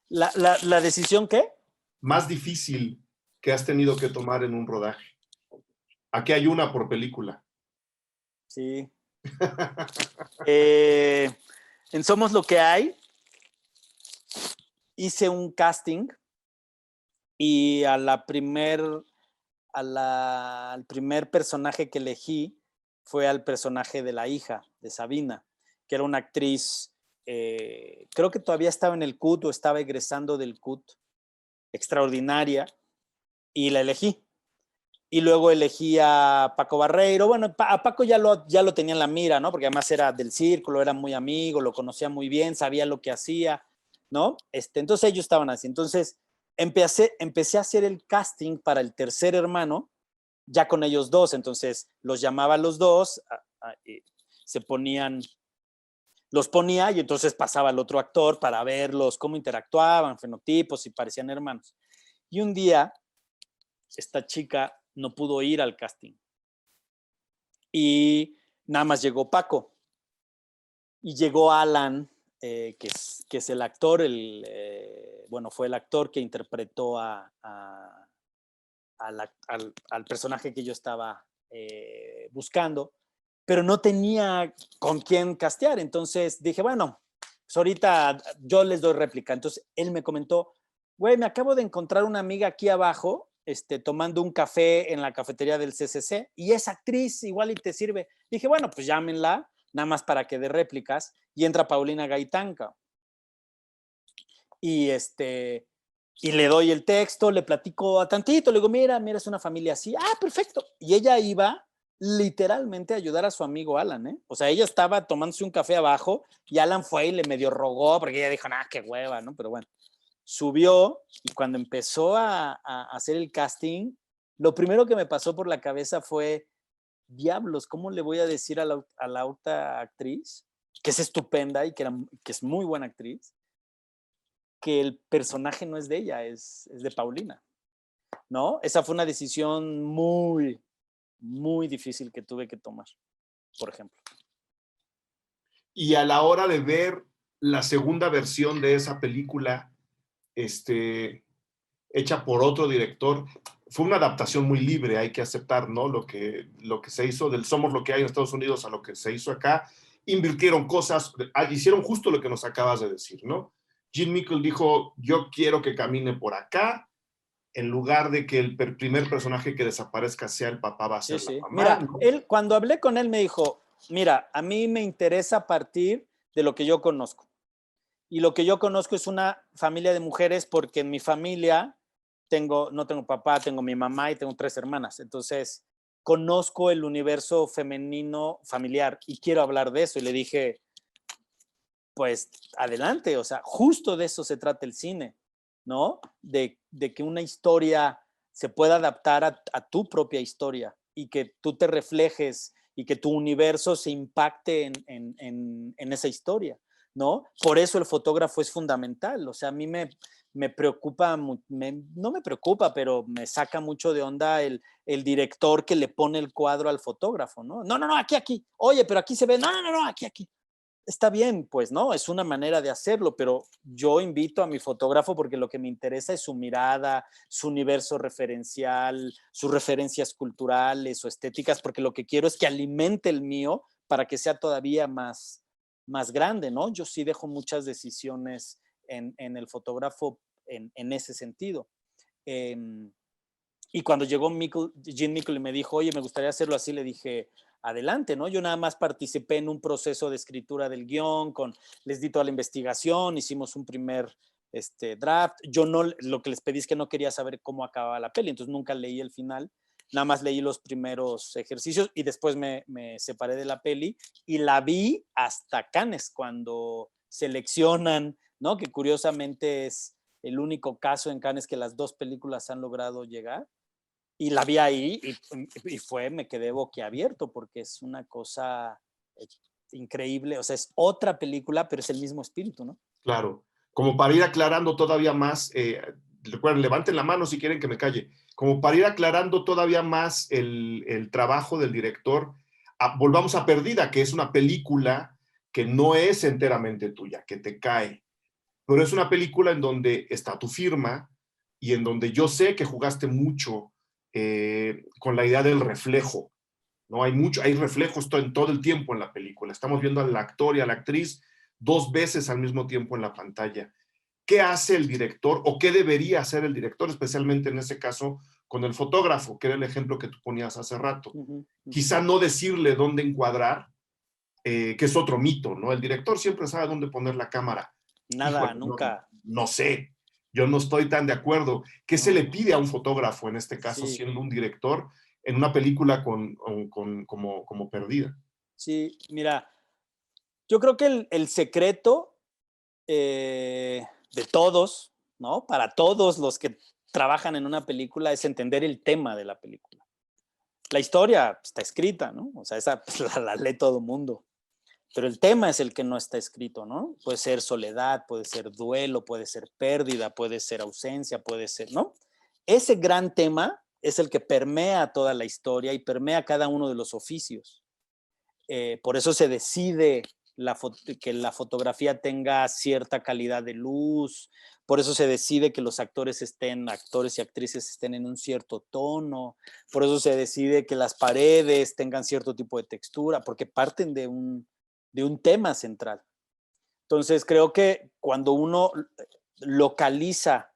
¿La decisión qué? Más difícil que has tenido que tomar en un rodaje? Aquí hay una por película. Sí. En Somos lo que hay, hice un casting y al primer personaje que elegí fue al personaje de la hija de Sabina, que era una actriz, creo que todavía estaba en el CUT o estaba egresando del CUT, extraordinaria, y la elegí. Y luego elegí a Paco Barreiro. Bueno, a Paco ya lo tenía en la mira, ¿no? Porque además era del círculo, era muy amigo, lo conocía muy bien, sabía lo que hacía, ¿no? Entonces ellos estaban así. Entonces empecé a hacer el casting para el tercer hermano, ya con ellos dos. Entonces los llamaba a los dos, los ponía y entonces pasaba el otro actor para verlos, cómo interactuaban, fenotipos, si parecían hermanos. Y un día, esta chica no pudo ir al casting y nada más llegó Paco y llegó Alan, que es el actor, fue el actor que interpretó al personaje que yo estaba buscando, pero no tenía con quién castear. Entonces dije, bueno, pues ahorita yo les doy réplica. Entonces él me comentó, güey, me acabo de encontrar una amiga aquí abajo, tomando un café en la cafetería del CCC, y es actriz, igual y te sirve. Dije, bueno, pues llámenla, nada más para que dé réplicas, y entra Paulina Gaitán. Y y le doy el texto, le platico a tantito, le digo, mira, es una familia así, perfecto. Y ella iba literalmente a ayudar a su amigo Alan, ¿eh? O sea, ella estaba tomándose un café abajo y Alan fue y le medio rogó, porque ella dijo, qué hueva, ¿no? Pero bueno, subió y cuando empezó a hacer el casting, lo primero que me pasó por la cabeza fue, diablos, ¿cómo le voy a decir a la otra actriz, que es estupenda y que es muy buena actriz, que el personaje no es de ella, es de Paulina, ¿no? Esa fue una decisión muy, muy difícil que tuve que tomar, por ejemplo. Y a la hora de ver la segunda versión de esa película, hecha por otro director, fue una adaptación muy libre, hay que aceptar, ¿no? Lo que se hizo del Somos lo que hay en Estados Unidos a lo que se hizo acá, invirtieron cosas, hicieron justo lo que nos acabas de decir, ¿no? Gene Mickle dijo, yo quiero que camine por acá, en lugar de que el primer personaje que desaparezca sea el papá, va a ser la mamá. Mira, ¿no? cuando hablé con él me dijo, mira, a mí me interesa partir de lo que yo conozco. Y lo que yo conozco es una familia de mujeres porque en mi familia no tengo papá, tengo mi mamá y tengo 3 hermanas. Entonces, conozco el universo femenino familiar y quiero hablar de eso. Y le dije, pues adelante, o sea, justo de eso se trata el cine, ¿no? De que una historia se pueda adaptar a tu propia historia y que tú te reflejes y que tu universo se impacte en esa historia, ¿no? Por eso el fotógrafo es fundamental, o sea, a mí me preocupa, no me preocupa, pero me saca mucho de onda el director que le pone el cuadro al fotógrafo, ¿no? No, aquí, oye, pero aquí se ve, no, aquí. Está bien, pues, ¿no? Es una manera de hacerlo, pero yo invito a mi fotógrafo porque lo que me interesa es su mirada, su universo referencial, sus referencias culturales o estéticas, porque lo que quiero es que alimente el mío para que sea todavía más grande, ¿no? Yo sí dejo muchas decisiones en el fotógrafo en ese sentido. Y cuando llegó Gene Mickle y me dijo, oye, me gustaría hacerlo así, le dije, adelante, ¿no? Yo nada más participé en un proceso de escritura del guión, les di toda la investigación, hicimos un primer draft. Yo no, lo que les pedí es que no quería saber cómo acababa la peli, entonces nunca leí el final, nada más leí los primeros ejercicios y después me separé de la peli y la vi hasta Cannes, cuando seleccionan, ¿no? Que curiosamente es el único caso en Cannes que las 2 películas han logrado llegar. Y la vi ahí y me quedé boquiabierto porque es una cosa increíble. O sea, es otra película, pero es el mismo espíritu, ¿no? Claro. Como para ir aclarando todavía más, recuerden, levanten la mano si quieren que me calle, como para ir aclarando todavía más el trabajo del director, volvamos a Perdida, que es una película que no es enteramente tuya, que te cae, pero es una película en donde está tu firma y en donde yo sé que jugaste mucho con la idea del reflejo, ¿no? Hay reflejos en todo el tiempo en la película. Estamos viendo al actor y a la actriz 2 veces al mismo tiempo en la pantalla. ¿Qué hace el director o qué debería hacer el director, especialmente en ese caso con el fotógrafo, que era el ejemplo que tú ponías hace rato? Quizá no decirle dónde encuadrar, que es otro mito, ¿no? El director siempre sabe dónde poner la cámara. Nada, Híjole, nunca. No sé, yo no estoy tan de acuerdo. ¿Qué se le pide a un fotógrafo, en este caso, Sí. siendo un director, en una película como Perdida? Sí, mira, yo creo que el secreto de todos, ¿no? Para todos los que trabajan en una película es entender el tema de la película. La historia está escrita, ¿no? O sea, esa pues, la lee todo el mundo. Pero el tema es el que no está escrito, ¿no? Puede ser soledad, puede ser duelo, puede ser pérdida, puede ser ausencia, puede ser, ¿no? Ese gran tema es el que permea toda la historia y permea cada uno de los oficios. Por eso se decide que la fotografía tenga cierta calidad de luz, por eso se decide que los actores y actrices estén en un cierto tono, por eso se decide que las paredes tengan cierto tipo de textura, porque parten de un tema central. Entonces creo que cuando uno localiza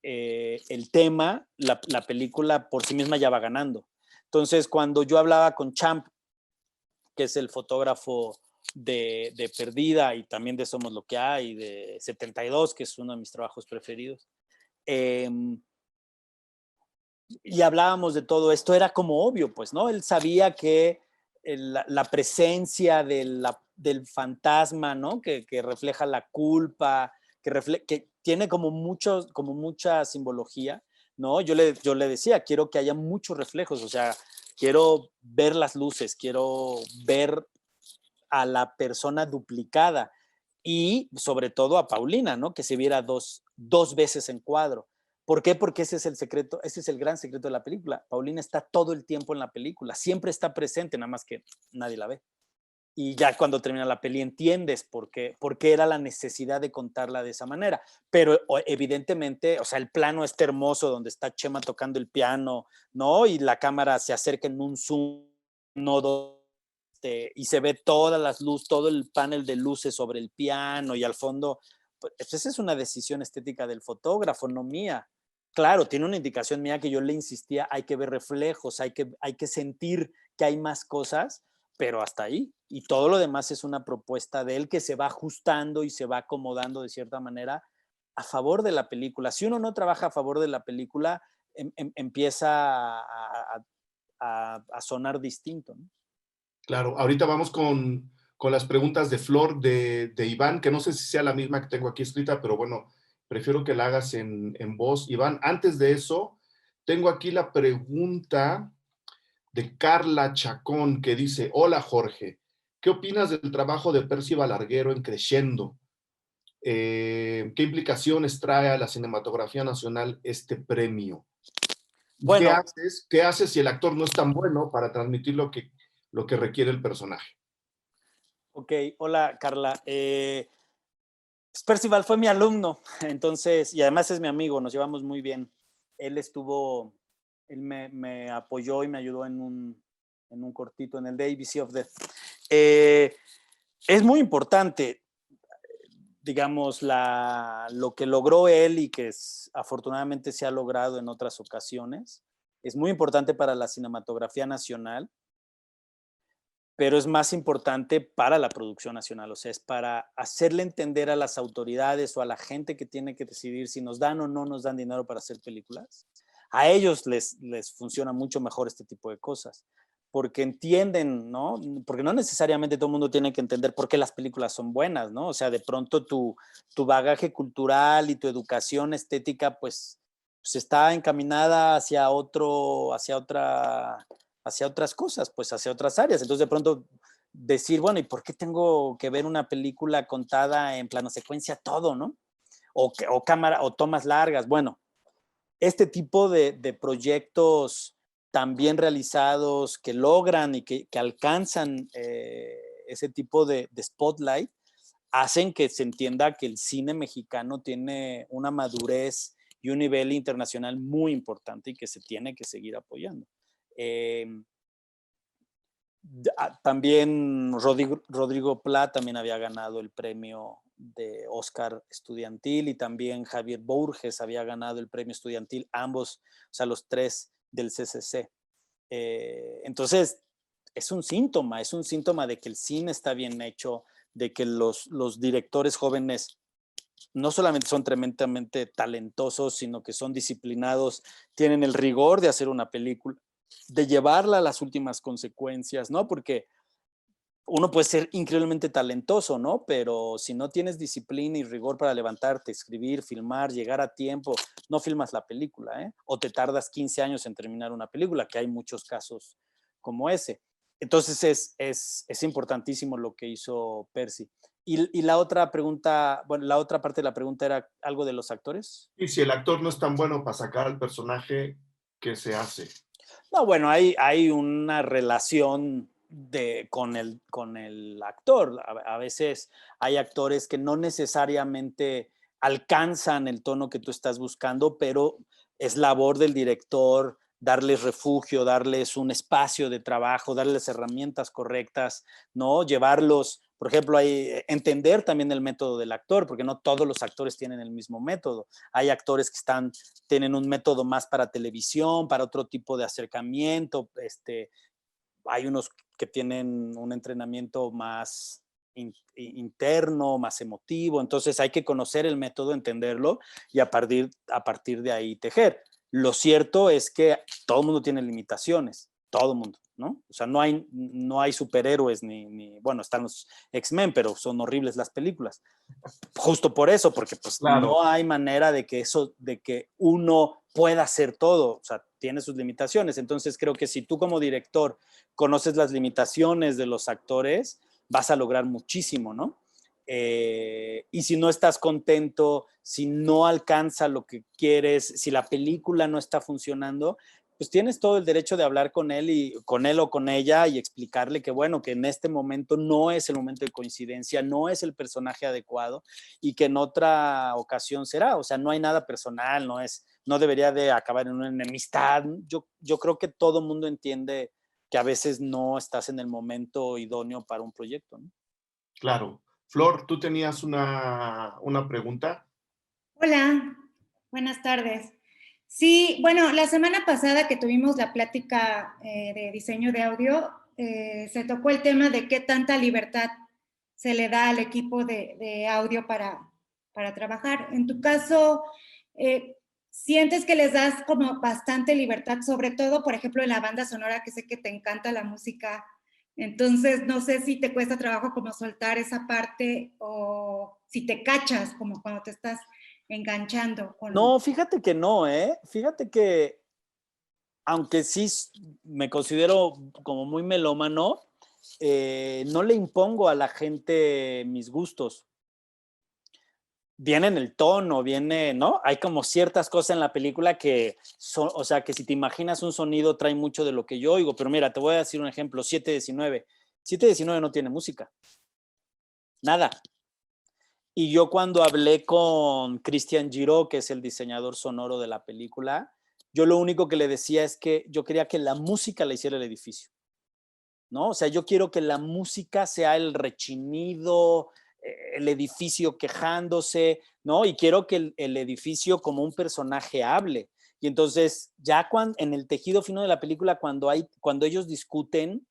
el tema, la película por sí misma ya va ganando. Entonces cuando yo hablaba con Champ, que es el fotógrafo de Perdida y también de Somos lo que hay, de 72, que es uno de mis trabajos preferidos. Y hablábamos de todo esto, era como obvio, pues, ¿no? Él sabía que la presencia del fantasma, ¿no? Que refleja la culpa, que tiene como mucha simbología, ¿no? Yo le decía, quiero que haya muchos reflejos, o sea, quiero ver las luces, quiero ver a la persona duplicada y sobre todo a Paulina, ¿no? Que se viera dos veces en cuadro. ¿Por qué? Porque ese es el secreto, ese es el gran secreto de la película. Paulina está todo el tiempo en la película, siempre está presente, nada más que nadie la ve. Y ya cuando termina la peli entiendes por qué era la necesidad de contarla de esa manera. Pero evidentemente, o sea, el plano este hermoso donde está Chema tocando el piano, ¿no? Y la cámara se acerca en un zoom, no y se ve todas las luces, todo el panel de luces sobre el piano y al fondo, pues esa es una decisión estética del fotógrafo, no mía. Claro, tiene una indicación mía que yo le insistía, hay que ver reflejos, hay que sentir que hay más cosas, pero hasta ahí. Y todo lo demás es una propuesta de él que se va ajustando y se va acomodando de cierta manera a favor de la película. Si uno no trabaja a favor de la película, empieza a sonar distinto, ¿no? Claro, ahorita vamos con las preguntas de Flor de Iván, que no sé si sea la misma que tengo aquí escrita, pero bueno, prefiero que la hagas en voz. Iván, antes de eso, tengo aquí la pregunta de Carla Chacón, que dice: hola Jorge, ¿qué opinas del trabajo de Percy Balarguero en Crescendo? ¿Qué implicaciones trae a la cinematografía nacional este premio? Bueno, ¿Qué haces si el actor no es tan bueno para transmitir lo que requiere el personaje? ok, hola Carla. Percival fue mi alumno, entonces, y además es mi amigo, nos llevamos muy bien. Él me apoyó y me ayudó en un cortito, en el de ABC of Death. Es muy importante, digamos, lo que logró él y que afortunadamente se ha logrado en otras ocasiones. Es muy importante para la cinematografía nacional, pero es más importante para la producción nacional, o sea, es para hacerle entender a las autoridades o a la gente que tiene que decidir si nos dan o no nos dan dinero para hacer películas. A ellos les funciona mucho mejor este tipo de cosas, porque entienden, ¿no? Porque no necesariamente todo el mundo tiene que entender por qué las películas son buenas, ¿no? O sea, de pronto tu bagaje cultural y tu educación estética, pues está encaminada hacia otras cosas, pues hacia otras áreas. Entonces de pronto decir, bueno, ¿y por qué tengo que ver una película contada en plano secuencia todo, ¿no? O cámara, o tomas largas. Bueno, este tipo de proyectos tan bien realizados que logran y que alcanzan ese tipo de spotlight, hacen que se entienda que el cine mexicano tiene una madurez y un nivel internacional muy importante y que se tiene que seguir apoyando. También Rodrigo Pla también había ganado el premio de Oscar estudiantil, y también Javier Borges había ganado el premio estudiantil, ambos, o sea, los tres del CCC. Entonces, es un síntoma de que el cine está bien hecho, de que los directores jóvenes no solamente son tremendamente talentosos, sino que son disciplinados, tienen el rigor de hacer una película, de llevarla a las últimas consecuencias, ¿no? Porque uno puede ser increíblemente talentoso, ¿no? Pero si no tienes disciplina y rigor para levantarte, escribir, filmar, llegar a tiempo, no filmas la película, ¿eh? O te tardas 15 años en terminar una película, que hay muchos casos como ese. Entonces es importantísimo lo que hizo Percy. Y la otra pregunta, bueno, la otra parte de la pregunta era algo de los actores. Y si el actor no es tan bueno para sacar al personaje, ¿qué se hace? No, bueno, hay una relación con el actor. A veces hay actores que no necesariamente alcanzan el tono que tú estás buscando, pero es labor del director darles refugio, darles un espacio de trabajo, darles herramientas correctas, ¿no? Llevarlos, por ejemplo, entender también el método del actor, porque no todos los actores tienen el mismo método. Hay actores que tienen un método más para televisión, para otro tipo de acercamiento. Hay unos que tienen un entrenamiento más interno, más emotivo. Entonces hay que conocer el método, entenderlo y a partir de ahí tejer. Lo cierto es que todo el mundo tiene limitaciones, todo el mundo, ¿no? O sea, no hay superhéroes bueno, están los X-Men, pero son horribles las películas. Justo por eso, porque pues Claro. no hay manera de que uno pueda hacer todo, o sea, tiene sus limitaciones. Entonces creo que si tú como director conoces las limitaciones de los actores, vas a lograr muchísimo, ¿no? Y si no estás contento, si no alcanza lo que quieres, si la película no está funcionando, pues tienes todo el derecho de hablar con él o con ella y explicarle que, bueno, que en este momento no es el momento de coincidencia, no es el personaje adecuado y que en otra ocasión será. O sea, no hay nada personal, no debería de acabar en una enemistad. Yo creo que todo mundo entiende que a veces no estás en el momento idóneo para un proyecto, ¿no? Claro. Flor, tú tenías una pregunta. Hola, buenas tardes. Sí, bueno, la semana pasada que tuvimos la plática de diseño de audio, se tocó el tema de qué tanta libertad se le da al equipo de audio para trabajar. En tu caso, ¿sientes que les das como bastante libertad, sobre todo, por ejemplo, en la banda sonora, que sé que te encanta la música? Entonces, no sé si te cuesta trabajo como soltar esa parte o si te cachas como cuando te estás enganchando con... No, fíjate que no, ¿eh? Fíjate que, aunque sí me considero como muy melómano, no le impongo a la gente mis gustos. Viene en el tono, ¿no? Hay como ciertas cosas en la película que son, o sea, que si te imaginas un sonido trae mucho de lo que yo oigo, pero mira, te voy a decir un ejemplo, 719. 719 no tiene música, nada. Y yo cuando hablé con Christian Giraud, que es el diseñador sonoro de la película, yo lo único que le decía es que yo quería que la música la hiciera el edificio, ¿no? O sea, yo quiero que la música sea el rechinido, el edificio quejándose, ¿no? Y quiero que el edificio como un personaje hable. Y entonces, ya en el tejido fino de la película, cuando ellos discuten,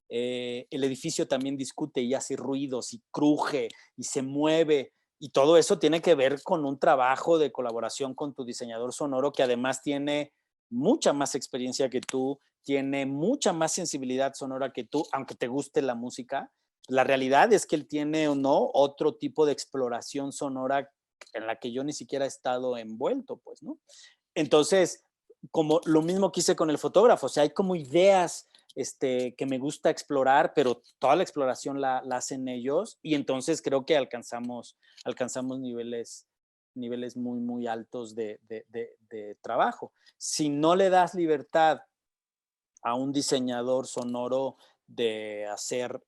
el edificio también discute y hace ruidos y cruje y se mueve. Y todo eso tiene que ver con un trabajo de colaboración con tu diseñador sonoro, que además tiene mucha más experiencia que tú, tiene mucha más sensibilidad sonora que tú, aunque te guste la música. La realidad es que él tiene o no otro tipo de exploración sonora en la que yo ni siquiera he estado envuelto, pues, ¿no? Entonces, como lo mismo que hice con el fotógrafo, o sea, hay como ideas que me gusta explorar, pero toda la exploración la hacen ellos, y entonces creo que alcanzamos niveles muy, muy altos de trabajo. Si no le das libertad a un diseñador sonoro de hacer,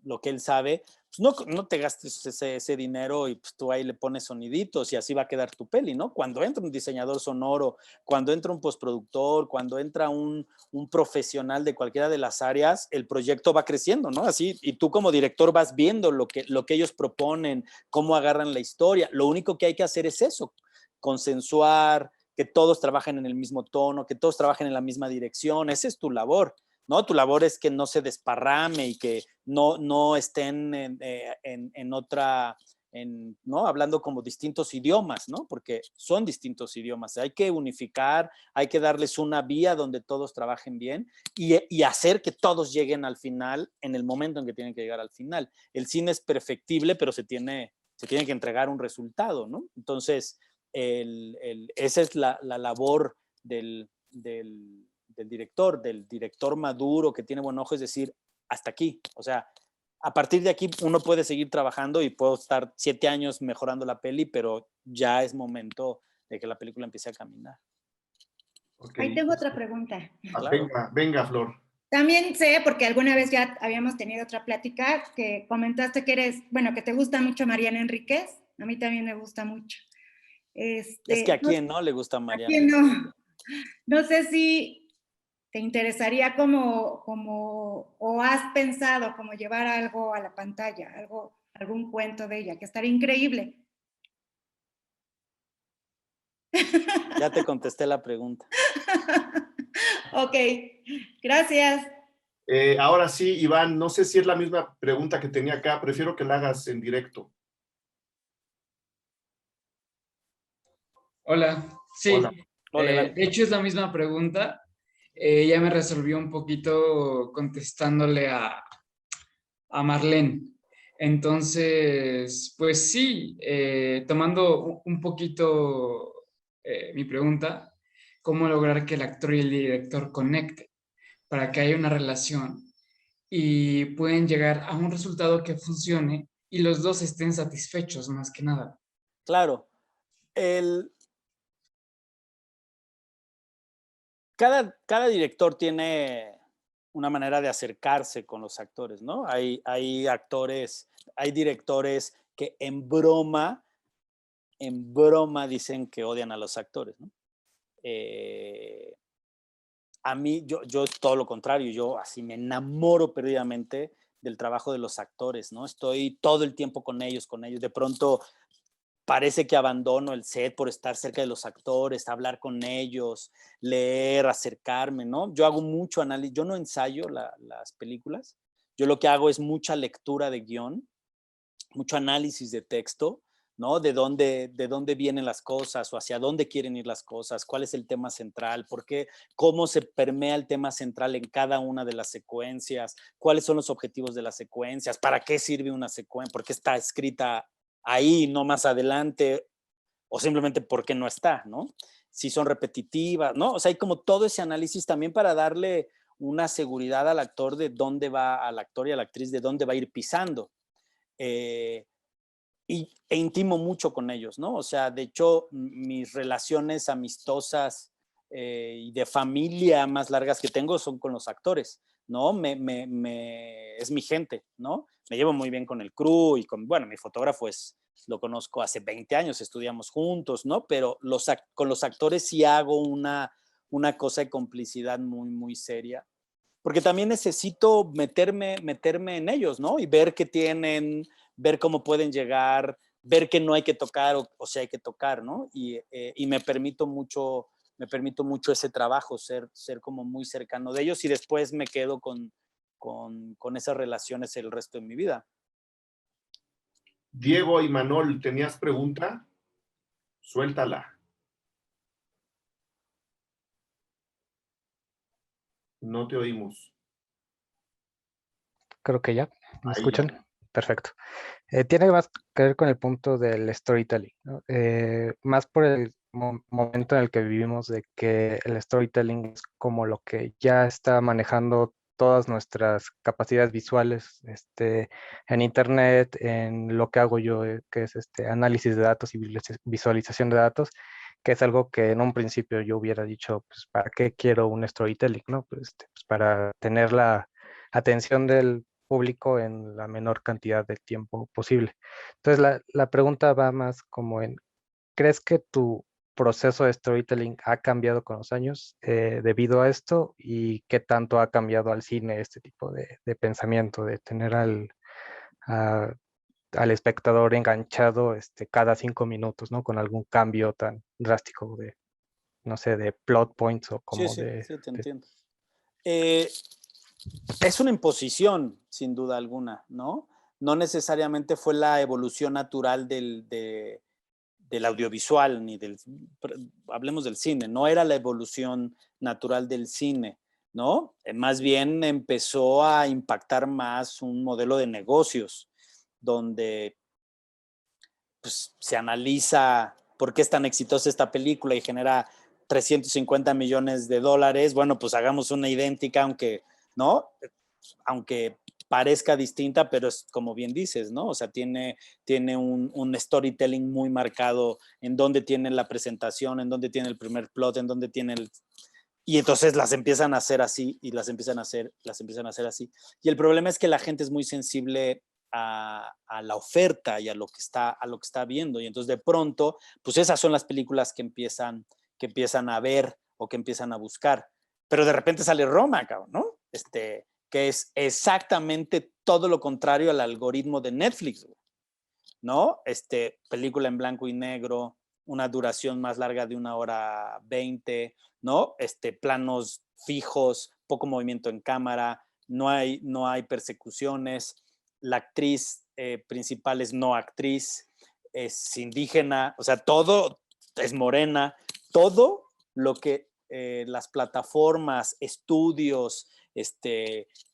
lo que él sabe, pues no te gastes ese dinero y pues tú ahí le pones soniditos y así va a quedar tu peli, ¿no? Cuando entra un diseñador sonoro, cuando entra un postproductor, cuando entra un profesional de cualquiera de las áreas, el proyecto va creciendo, ¿no? Así, y tú como director vas viendo lo que ellos proponen, cómo agarran la historia. Lo único que hay que hacer es eso, consensuar, que todos trabajen en el mismo tono, que todos trabajen en la misma dirección. Esa es tu labor, ¿no? Tu labor es que no se desparrame y que no estén en otra, ¿no? Hablando como distintos idiomas, ¿no? Porque son distintos idiomas. Hay que unificar, hay que darles una vía donde todos trabajen bien y hacer que todos lleguen al final en el momento en que tienen que llegar al final. El cine es perfectible, pero se tiene que entregar un resultado, ¿no? Entonces, esa es la labor del director maduro que tiene buen ojo, es decir, hasta aquí. O sea, a partir de aquí uno puede seguir trabajando y puedo estar 7 años mejorando la peli, pero ya es momento de que la película empiece a caminar. Okay. Ahí tengo otra pregunta. Claro. Venga, Flor. También sé, porque alguna vez ya habíamos tenido otra plática, que comentaste que que te gusta mucho Mariana Enríquez. A mí también me gusta mucho. Es que a quién no le gusta Mariana. ¿A quién no? No sé si te interesaría o has pensado como llevar algo a la pantalla, algún cuento de ella, que estaría increíble. Ya te contesté la pregunta. Ok, gracias. Ahora sí, Iván, no sé si es la misma pregunta que tenía acá, prefiero que la hagas en directo. Hola, sí, Hola. Hola, Iván. de hecho es la misma pregunta. Ya me resolvió un poquito contestándole a Marlene. Entonces, pues sí, tomando un poquito mi pregunta, ¿cómo lograr que el actor y el director conecten para que haya una relación y pueden llegar a un resultado que funcione y los dos estén satisfechos más que nada? Claro. Cada director tiene una manera de acercarse con los actores, ¿no? Hay actores, hay directores que en broma dicen que odian a los actores, ¿no? A mí, yo es todo lo contrario, yo así me enamoro perdidamente del trabajo de los actores, ¿no? Estoy todo el tiempo con ellos. De pronto parece que abandono el set por estar cerca de los actores, hablar con ellos, leer, acercarme, ¿no? Yo hago mucho análisis, yo no ensayo las películas, yo lo que hago es mucha lectura de guión, mucho análisis de texto, ¿no? De dónde vienen las cosas o hacia dónde quieren ir las cosas, cuál es el tema central, por qué, cómo se permea el tema central en cada una de las secuencias, cuáles son los objetivos de las secuencias, para qué sirve una secuencia, por qué está escrita ahí, no más adelante, o simplemente por qué no está, ¿no? Si son repetitivas, ¿no? O sea, hay como todo ese análisis también para darle una seguridad al actor de dónde va, al actor y a la actriz de dónde va a ir pisando. E intimo mucho con ellos, ¿no? O sea, de hecho, mis relaciones amistosas y de familia más largas que tengo son con los actores, ¿no? Es mi gente, ¿no? Me llevo muy bien con el crew y bueno, mi fotógrafo lo conozco hace 20 años, estudiamos juntos, ¿no? Pero con los actores sí hago una cosa de complicidad muy, muy seria, porque también necesito meterme en ellos, ¿no? Y ver qué tienen, ver cómo pueden llegar, ver que no hay que tocar o si hay que tocar, ¿no? Y me permito mucho ese trabajo, ser como muy cercano de ellos y después me quedo con esas relaciones el resto de mi vida. Diego y Manol, ¿tenías pregunta? Suéltala. No te oímos. Creo que ya. ¿Me Ahí escuchan? ya. Perfecto. Tiene más que ver con el punto del storytelling, ¿no? Más por el momento en el que vivimos, de que el storytelling es como lo que ya está manejando todas nuestras capacidades visuales en Internet, en lo que hago yo, que es análisis de datos y visualización de datos, que es algo que en un principio yo hubiera dicho, pues, ¿para qué quiero un storytelling, no? Pues para tener la atención del público en la menor cantidad de tiempo posible. Entonces, la pregunta va más como en, ¿crees que tu proceso de storytelling ha cambiado con los años debido a esto? ¿Y qué tanto ha cambiado al cine este tipo de pensamiento, de tener al espectador enganchado cada 5 minutos, ¿no? Con algún cambio tan drástico de, no sé, de plot points o Sí, como sí, sí, te de entiendo. Es una imposición, sin duda alguna, ¿no? No necesariamente fue la evolución natural del audiovisual, ni hablemos del cine, no era la evolución natural del cine, ¿no? Más bien empezó a impactar más un modelo de negocios, donde pues, se analiza por qué es tan exitosa esta película y genera 350 millones de dólares. Bueno, pues hagamos una idéntica, aunque, ¿no? Aunque parezca distinta, pero es como bien dices, ¿no? O sea, tiene un storytelling muy marcado en dónde tiene la presentación, en dónde tiene el primer plot, en dónde tiene el... Y entonces las empiezan a hacer así y las empiezan a hacer así. Y el problema es que la gente es muy sensible a la oferta y a lo que está viendo. Y entonces de pronto, pues esas son las películas que empiezan a ver o que empiezan a buscar. Pero de repente sale Roma, cabrón, ¿no? Que es exactamente todo lo contrario al algoritmo de Netflix, ¿no? Película en blanco y negro, una duración más larga de 1 hora 20, ¿no? Planos fijos, poco movimiento en cámara, no hay persecuciones, la actriz principal es no actriz, es indígena, o sea, todo es morena, todo lo que las plataformas, estudios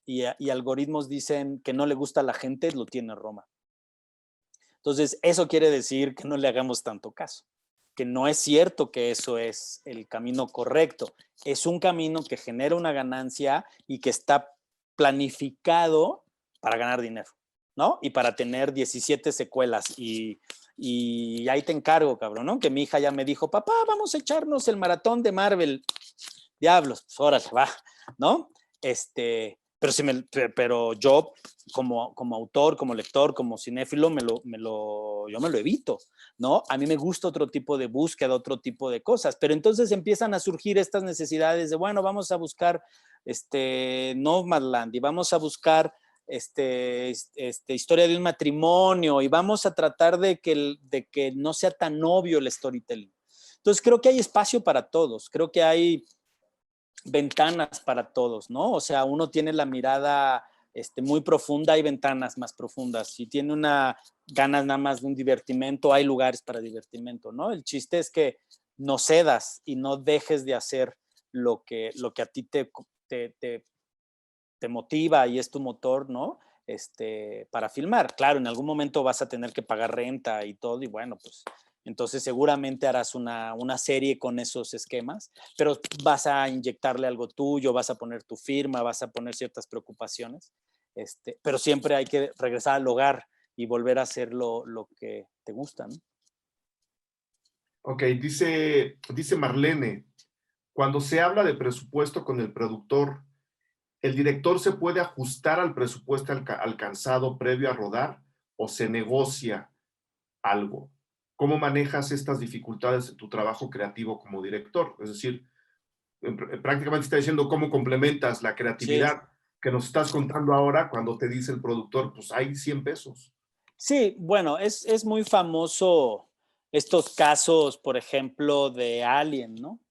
y algoritmos dicen que no le gusta a la gente, lo tiene Roma. Entonces, eso quiere decir que no le hagamos tanto caso, que no es cierto que eso es el camino correcto. Es un camino que genera una ganancia y que está planificado para ganar dinero, ¿no? Y para tener 17 secuelas. Y ahí te encargo, cabrón, ¿no? Que mi hija ya me dijo, papá, vamos a echarnos el maratón de Marvel. Diablos, pues órale, va, ¿no? Pero yo como autor, como lector, como cinéfilo, yo me lo evito, ¿no? A mí me gusta otro tipo de búsqueda, otro tipo de cosas, pero entonces empiezan a surgir estas necesidades de, bueno, vamos a buscar Nomadland y vamos a buscar historia de un matrimonio y vamos a tratar de que no sea tan obvio el storytelling. Entonces creo que hay espacio para todos, creo que hay ventanas para todos, ¿no? O sea, uno tiene la mirada muy profunda, hay ventanas más profundas. Si tiene ganas nada más de un divertimento, hay lugares para divertimento, ¿no? El chiste es que no cedas y no dejes de hacer lo que a ti te motiva y es tu motor, ¿no? Para filmar. Claro, en algún momento vas a tener que pagar renta y todo, y bueno, pues entonces seguramente harás una serie con esos esquemas, pero vas a inyectarle algo tuyo, vas a poner tu firma, vas a poner ciertas preocupaciones, pero siempre hay que regresar al hogar y volver a hacer lo que te gusta, ¿no? Ok, dice Marlene, cuando se habla de presupuesto con el productor, ¿el director se puede ajustar al presupuesto alcanzado previo a rodar o se negocia algo? ¿Cómo manejas estas dificultades en tu trabajo creativo como director? Es decir, prácticamente está diciendo cómo complementas la creatividad que nos estás contando ahora cuando te dice el productor, pues hay 100 pesos. Sí, bueno, es muy famoso estos casos, por ejemplo, de Alien, ¿no?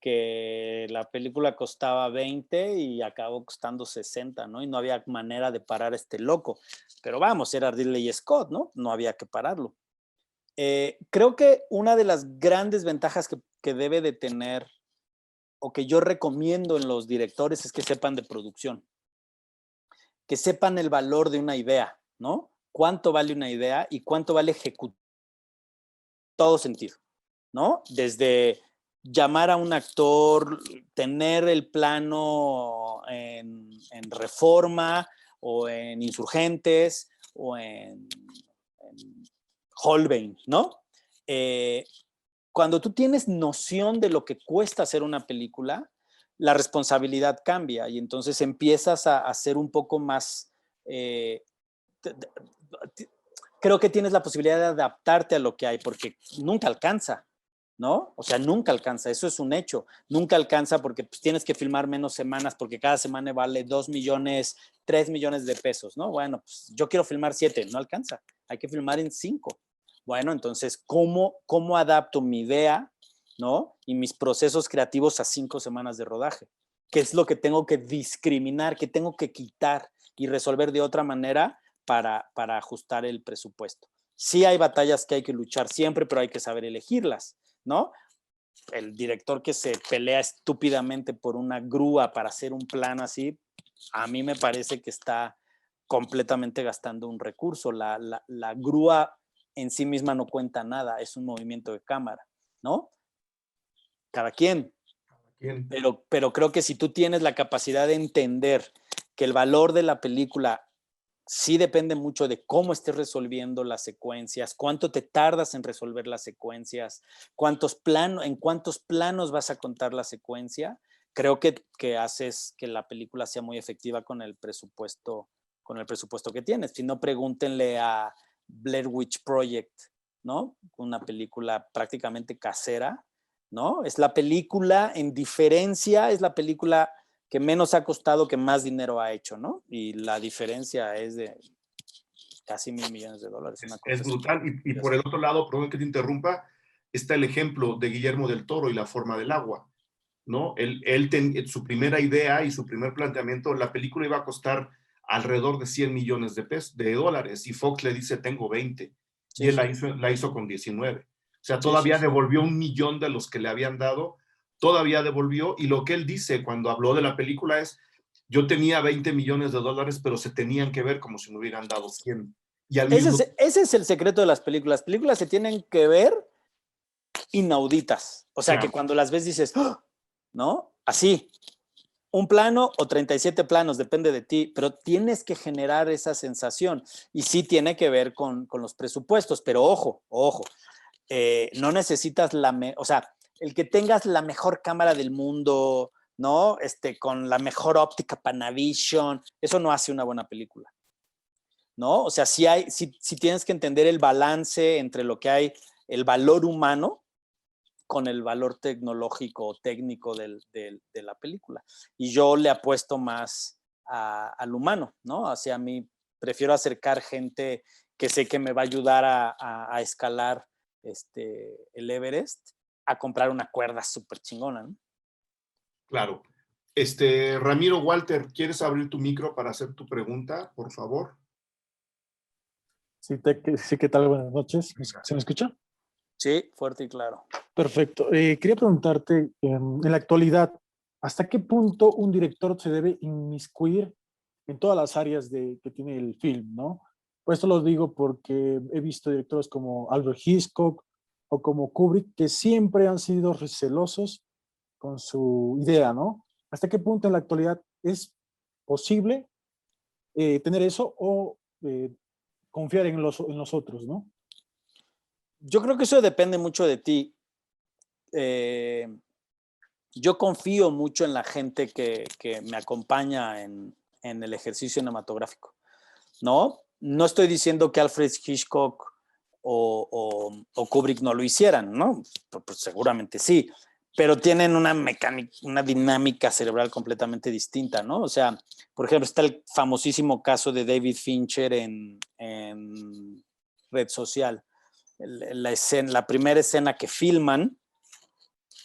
Que la película costaba 20 y acabó costando 60, ¿no? Y no había manera de parar a este loco. Pero vamos, era Ridley Scott, ¿no? No había que pararlo. Creo que una de las grandes ventajas que debe de tener o que yo recomiendo en los directores es que sepan de producción, que sepan el valor de una idea, ¿no? Cuánto vale una idea y cuánto vale ejecutar todo sentido, ¿no? Desde llamar a un actor, tener el plano en Reforma o en Insurgentes o en Holbein, ¿no? Cuando tú tienes noción de lo que cuesta hacer una película, la responsabilidad cambia y entonces empiezas a ser un poco más creo que tienes la posibilidad de adaptarte a lo que hay, porque nunca alcanza, ¿no? O sea, nunca alcanza, eso es un hecho. Nunca alcanza porque pues, tienes que filmar menos semanas, porque cada semana vale 2 millones, 3 millones de pesos, ¿no? Bueno, pues yo quiero filmar 7, no alcanza. Hay que filmar en 5. Bueno, entonces, ¿cómo adapto mi idea, ¿no? Y mis procesos creativos a 5 semanas de rodaje? ¿Qué es lo que tengo que discriminar, que tengo que quitar y resolver de otra manera para ajustar el presupuesto? Sí hay batallas que hay que luchar siempre, pero hay que saber elegirlas, ¿no? El director que se pelea estúpidamente por una grúa para hacer un plan así, a mí me parece que está completamente gastando un recurso. La grúa en sí misma no cuenta nada, es un movimiento de cámara, ¿no? Cada quien. Pero creo que si tú tienes la capacidad de entender que el valor de la película sí depende mucho de cómo estés resolviendo las secuencias, cuánto te tardas en resolver las secuencias, en cuántos planos vas a contar la secuencia, creo que haces que la película sea muy efectiva con el presupuesto que tienes. Si no, pregúntenle a Blair Witch Project, ¿no? Una película prácticamente casera, ¿no? Es la película, en diferencia, es la película que menos ha costado, que más dinero ha hecho, ¿no? Y la diferencia es de casi $1,000 millones. Es brutal. Y por el otro lado, perdón que te interrumpa, está el ejemplo de Guillermo del Toro y La forma del agua, ¿no? Su primera idea y su primer planteamiento, la película iba a costar alrededor de $100 millones de dólares, y Fox le dice, tengo 20, y él la hizo con 19. O sea, todavía devolvió 1 millón de los que le habían dado, todavía devolvió, y lo que él dice cuando habló de la película es, yo tenía 20 millones de dólares, pero se tenían que ver como si me hubieran dado 100. Y ese es el secreto de las películas. Las películas se tienen que ver inauditas. O sea, claro, que cuando las ves dices, ¡oh! ¿No? Así. Un plano o 37 planos, depende de ti, pero tienes que generar esa sensación. Y sí tiene que ver con los presupuestos, pero ojo, no necesitas o sea, el que tengas la mejor cámara del mundo, ¿no? Con la mejor óptica Panavision, eso no hace una buena película, ¿no? O sea, sí tienes que entender el balance entre lo que hay, el valor humano con el valor tecnológico o técnico de la película. Y yo le apuesto más al humano, ¿no? Hacia mí prefiero acercar gente que sé que me va a ayudar a escalar el Everest, a comprar una cuerda súper chingona, ¿no? Claro. Ramiro Walter, ¿quieres abrir tu micro para hacer tu pregunta, por favor? Sí, ¿qué tal? Buenas noches. ¿Se me escucha? Sí, fuerte y claro. Perfecto. Quería preguntarte, en la actualidad, ¿hasta qué punto un director se debe inmiscuir en todas las áreas que tiene el film, ¿no? Pues esto lo digo porque he visto directores como Albert Hitchcock o como Kubrick que siempre han sido recelosos con su idea, ¿no? ¿Hasta qué punto en la actualidad es posible tener eso o confiar en los otros, ¿no? Yo creo que eso depende mucho de ti. Yo confío mucho en la gente que me acompaña en el ejercicio cinematográfico, ¿no? No estoy diciendo que Alfred Hitchcock o Kubrick no lo hicieran, ¿no? Pues seguramente sí, pero tienen una dinámica cerebral completamente distinta, ¿no? O sea, por ejemplo, está el famosísimo caso de David Fincher en Red Social. La primera escena que filman,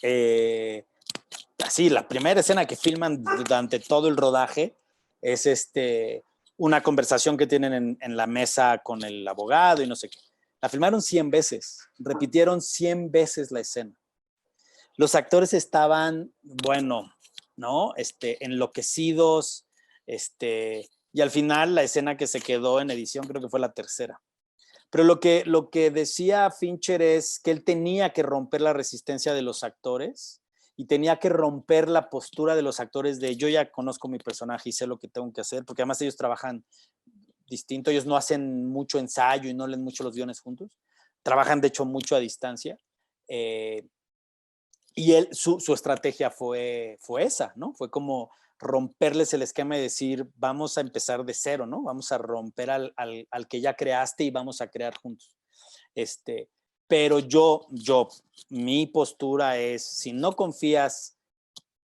la primera escena que filman durante todo el rodaje es una conversación que tienen en la mesa con el abogado y no sé qué. La filmaron 100 veces, repitieron 100 veces la escena. Los actores estaban, bueno, ¿no? Enloquecidos, y al final la escena que se quedó en edición creo que fue la tercera. Pero lo que decía Fincher es que él tenía que romper la resistencia de los actores y tenía que romper la postura de los actores de yo ya conozco mi personaje y sé lo que tengo que hacer, porque además ellos trabajan distinto, ellos no hacen mucho ensayo y no leen mucho los guiones juntos, trabajan de hecho mucho a distancia, y su estrategia fue esa, ¿no? Fue como romperles el esquema y decir, vamos a empezar de cero, ¿no? Vamos a romper al que ya creaste y vamos a crear juntos. Pero mi postura es, si no confías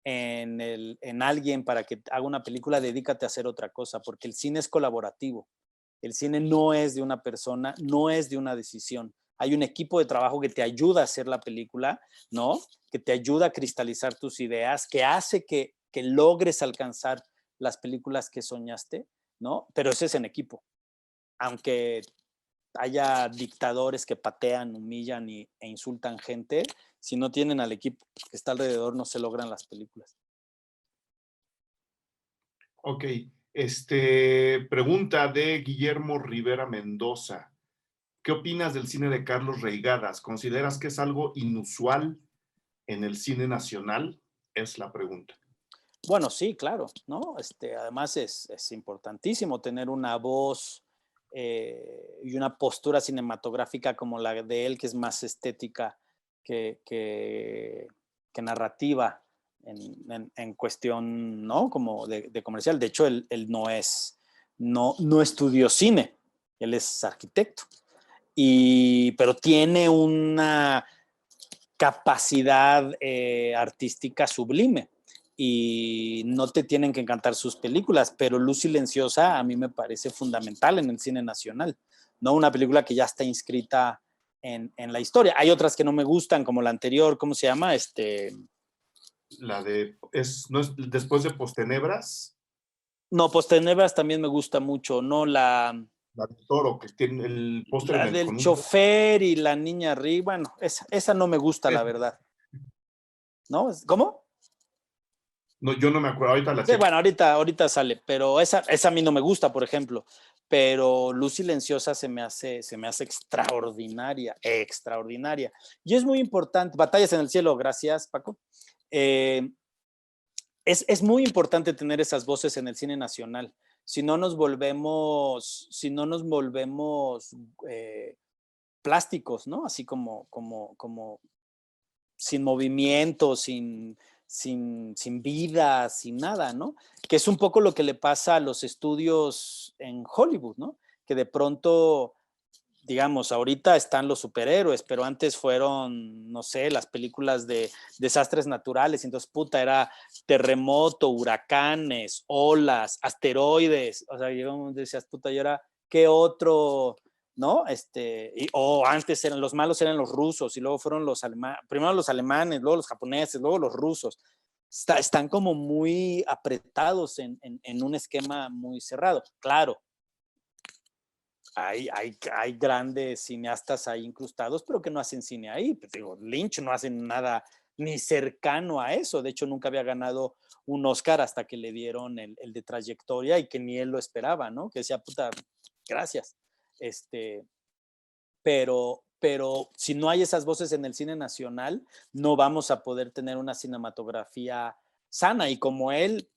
en alguien para que haga una película, dedícate a hacer otra cosa, porque el cine es colaborativo. El cine no es de una persona, no es de una decisión. Hay un equipo de trabajo que te ayuda a hacer la película, ¿no? Que te ayuda a cristalizar tus ideas, que hace que logres alcanzar las películas que soñaste, ¿no? Pero eso es en equipo. Aunque haya dictadores que patean, humillan e insultan gente, si no tienen al equipo que está alrededor, no se logran las películas. Ok. Pregunta de Guillermo Rivera Mendoza. ¿Qué opinas del cine de Carlos Reigadas? ¿Consideras que es algo inusual en el cine nacional? Es la pregunta. Bueno, sí, claro, ¿no? Además es importantísimo tener una voz y una postura cinematográfica como la de él, que es más estética que narrativa en cuestión, ¿no? Como de comercial. De hecho, él no estudió cine, él es arquitecto, pero tiene una capacidad artística sublime. Y no te tienen que encantar sus películas, pero Luz Silenciosa a mí me parece fundamental en el cine nacional, ¿no? Una película que ya está inscrita en la historia. Hay otras que no me gustan, como la anterior, ¿cómo se llama? La de, ¿no es después de Postenebras? No, Postenebras también me gusta mucho, ¿no? La de Toro, que tiene el póster La del chofer y la niña arriba, bueno, esa no me gusta, la verdad. ¿No? ¿Cómo? No, yo no me acuerdo, ahorita la Sí, checo. bueno, ahorita sale, pero esa a mí no me gusta, por ejemplo. Pero Luz Silenciosa se me hace extraordinaria. Y es muy importante, Batallas en el Cielo, gracias, Paco. Es muy importante tener esas voces en el cine nacional. Si no nos volvemos plásticos, ¿no? Así como sin movimiento, sin vida, sin nada, ¿no? Que es un poco lo que le pasa a los estudios en Hollywood, ¿no? Que de pronto, digamos, ahorita están los superhéroes, pero antes fueron, no sé, las películas de desastres naturales, entonces, era terremoto, huracanes, olas, asteroides, o sea, llegamos y decías, ¿y ahora qué otro...? ¿No? Antes los malos eran los rusos y luego fueron los alemanes, primero los alemanes, luego los japoneses, luego los rusos. Están como muy apretados en un esquema muy cerrado. Claro, hay grandes cineastas ahí incrustados, pero que no hacen cine ahí. Pues digo, Lynch no hace nada ni cercano a eso. De hecho, nunca había ganado un Oscar hasta que le dieron el de trayectoria y que ni él lo esperaba, ¿no? Que decía, gracias. Pero si no hay esas voces en el cine nacional, no vamos a poder tener una cinematografía sana. Y como él,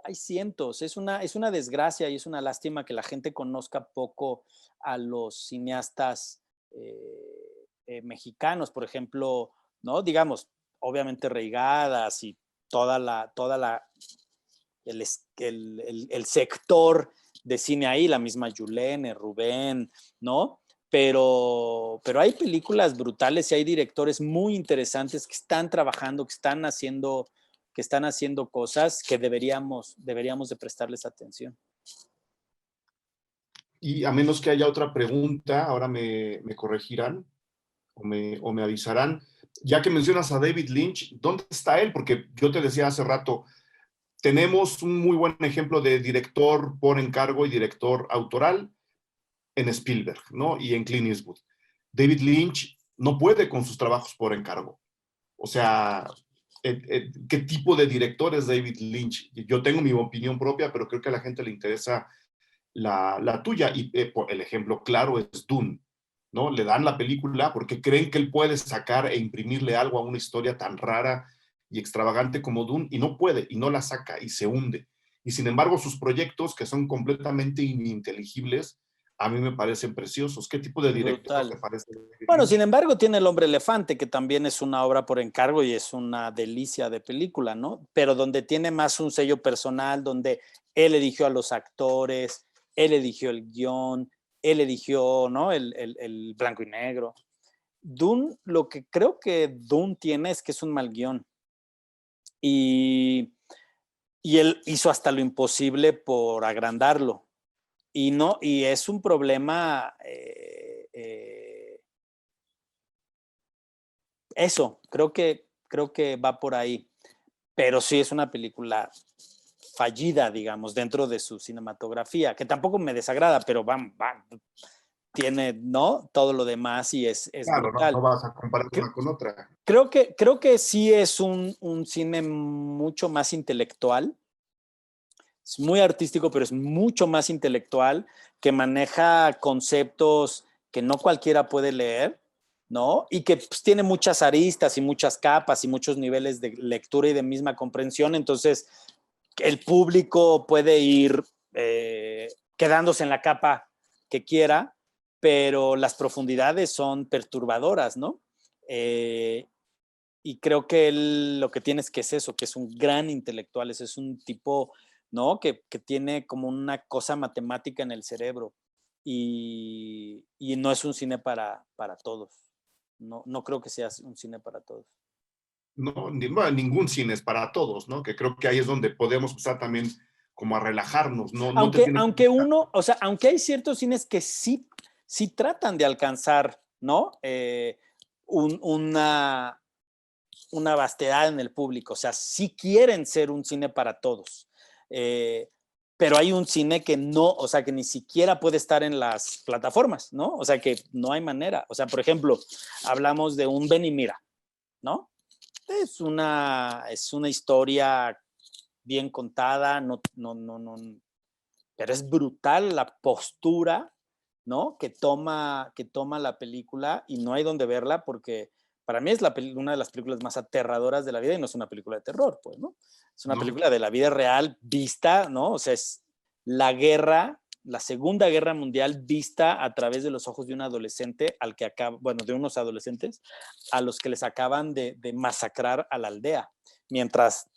hay cientos. Es una desgracia y es una lástima que la gente conozca poco a los cineastas mexicanos, por ejemplo, ¿no? Digamos, obviamente Reigadas y el sector de cine ahí, la misma Yulene, Rubén, ¿no? Pero hay películas brutales y hay directores muy interesantes que están trabajando, que están haciendo cosas que deberíamos de prestarles atención. Y a menos que haya otra pregunta, ahora me corregirán o me avisarán. Ya que mencionas a David Lynch, ¿dónde está él? Porque yo te decía hace rato, tenemos un muy buen ejemplo de director por encargo y director autoral en Spielberg, ¿no? Y en Clint Eastwood. David Lynch no puede con sus trabajos por encargo. O sea, ¿qué tipo de director es David Lynch? Yo tengo mi opinión propia, pero creo que a la gente le interesa la tuya. Y el ejemplo claro es Dune, ¿no? Le dan la película porque creen que él puede sacar e imprimirle algo a una historia tan rara y extravagante como Dune, y no puede, y no la saca, y se hunde. Y sin embargo, sus proyectos, que son completamente ininteligibles, a mí me parecen preciosos. ¿Qué tipo de director te parece? Bueno, sin embargo, tiene El Hombre Elefante, que también es una obra por encargo y es una delicia de película, ¿no? Pero donde tiene más un sello personal, donde él eligió a los actores, él eligió el guión, él eligió, ¿no? El blanco y negro. Dune, lo que creo que Dune tiene es que es un mal guión. Y él hizo hasta lo imposible por agrandarlo. Y es un problema, eso, creo que va por ahí. Pero sí es una película fallida, digamos, dentro de su cinematografía, que tampoco me desagrada, pero tiene, ¿no? Todo lo demás y es Claro, brutal. no vas a comparar una con otra. Creo que sí es un cine mucho más intelectual. Es muy artístico, pero es mucho más intelectual, que maneja conceptos que no cualquiera puede leer, ¿no? Y que pues, tiene muchas aristas y muchas capas y muchos niveles de lectura y de misma comprensión. Entonces, el público puede ir quedándose en la capa que quiera, pero las profundidades son perturbadoras, ¿no? Y creo que él lo que tiene es que es eso, que es un gran intelectual, es un tipo, ¿no? Que tiene como una cosa matemática en el cerebro y no es un cine para todos. No creo que sea un cine para todos. No, bueno, ningún cine es para todos, ¿no? Que creo que ahí es donde podemos usar también como a relajarnos, ¿no? No te Aunque uno, o sea, aunque hay ciertos cines que sí tratan de alcanzar, ¿no? Una vastedad en el público, o sea, sí quieren ser un cine para todos, pero hay un cine que no, o sea, que ni siquiera puede estar en las plataformas, ¿no? O sea, que no hay manera, o sea, por ejemplo, hablamos de un Ven y Mira, ¿no? Es una historia bien contada, no, pero es brutal la postura, ¿no? Que toma la película y no hay donde verla porque para mí es una de las películas más aterradoras de la vida y no es una película de terror, pues, ¿no? Es una película de la vida real vista, ¿no? O sea, es la guerra, la Segunda Guerra Mundial vista a través de los ojos de un adolescente de unos adolescentes a los que les acaban de masacrar a la aldea, mientras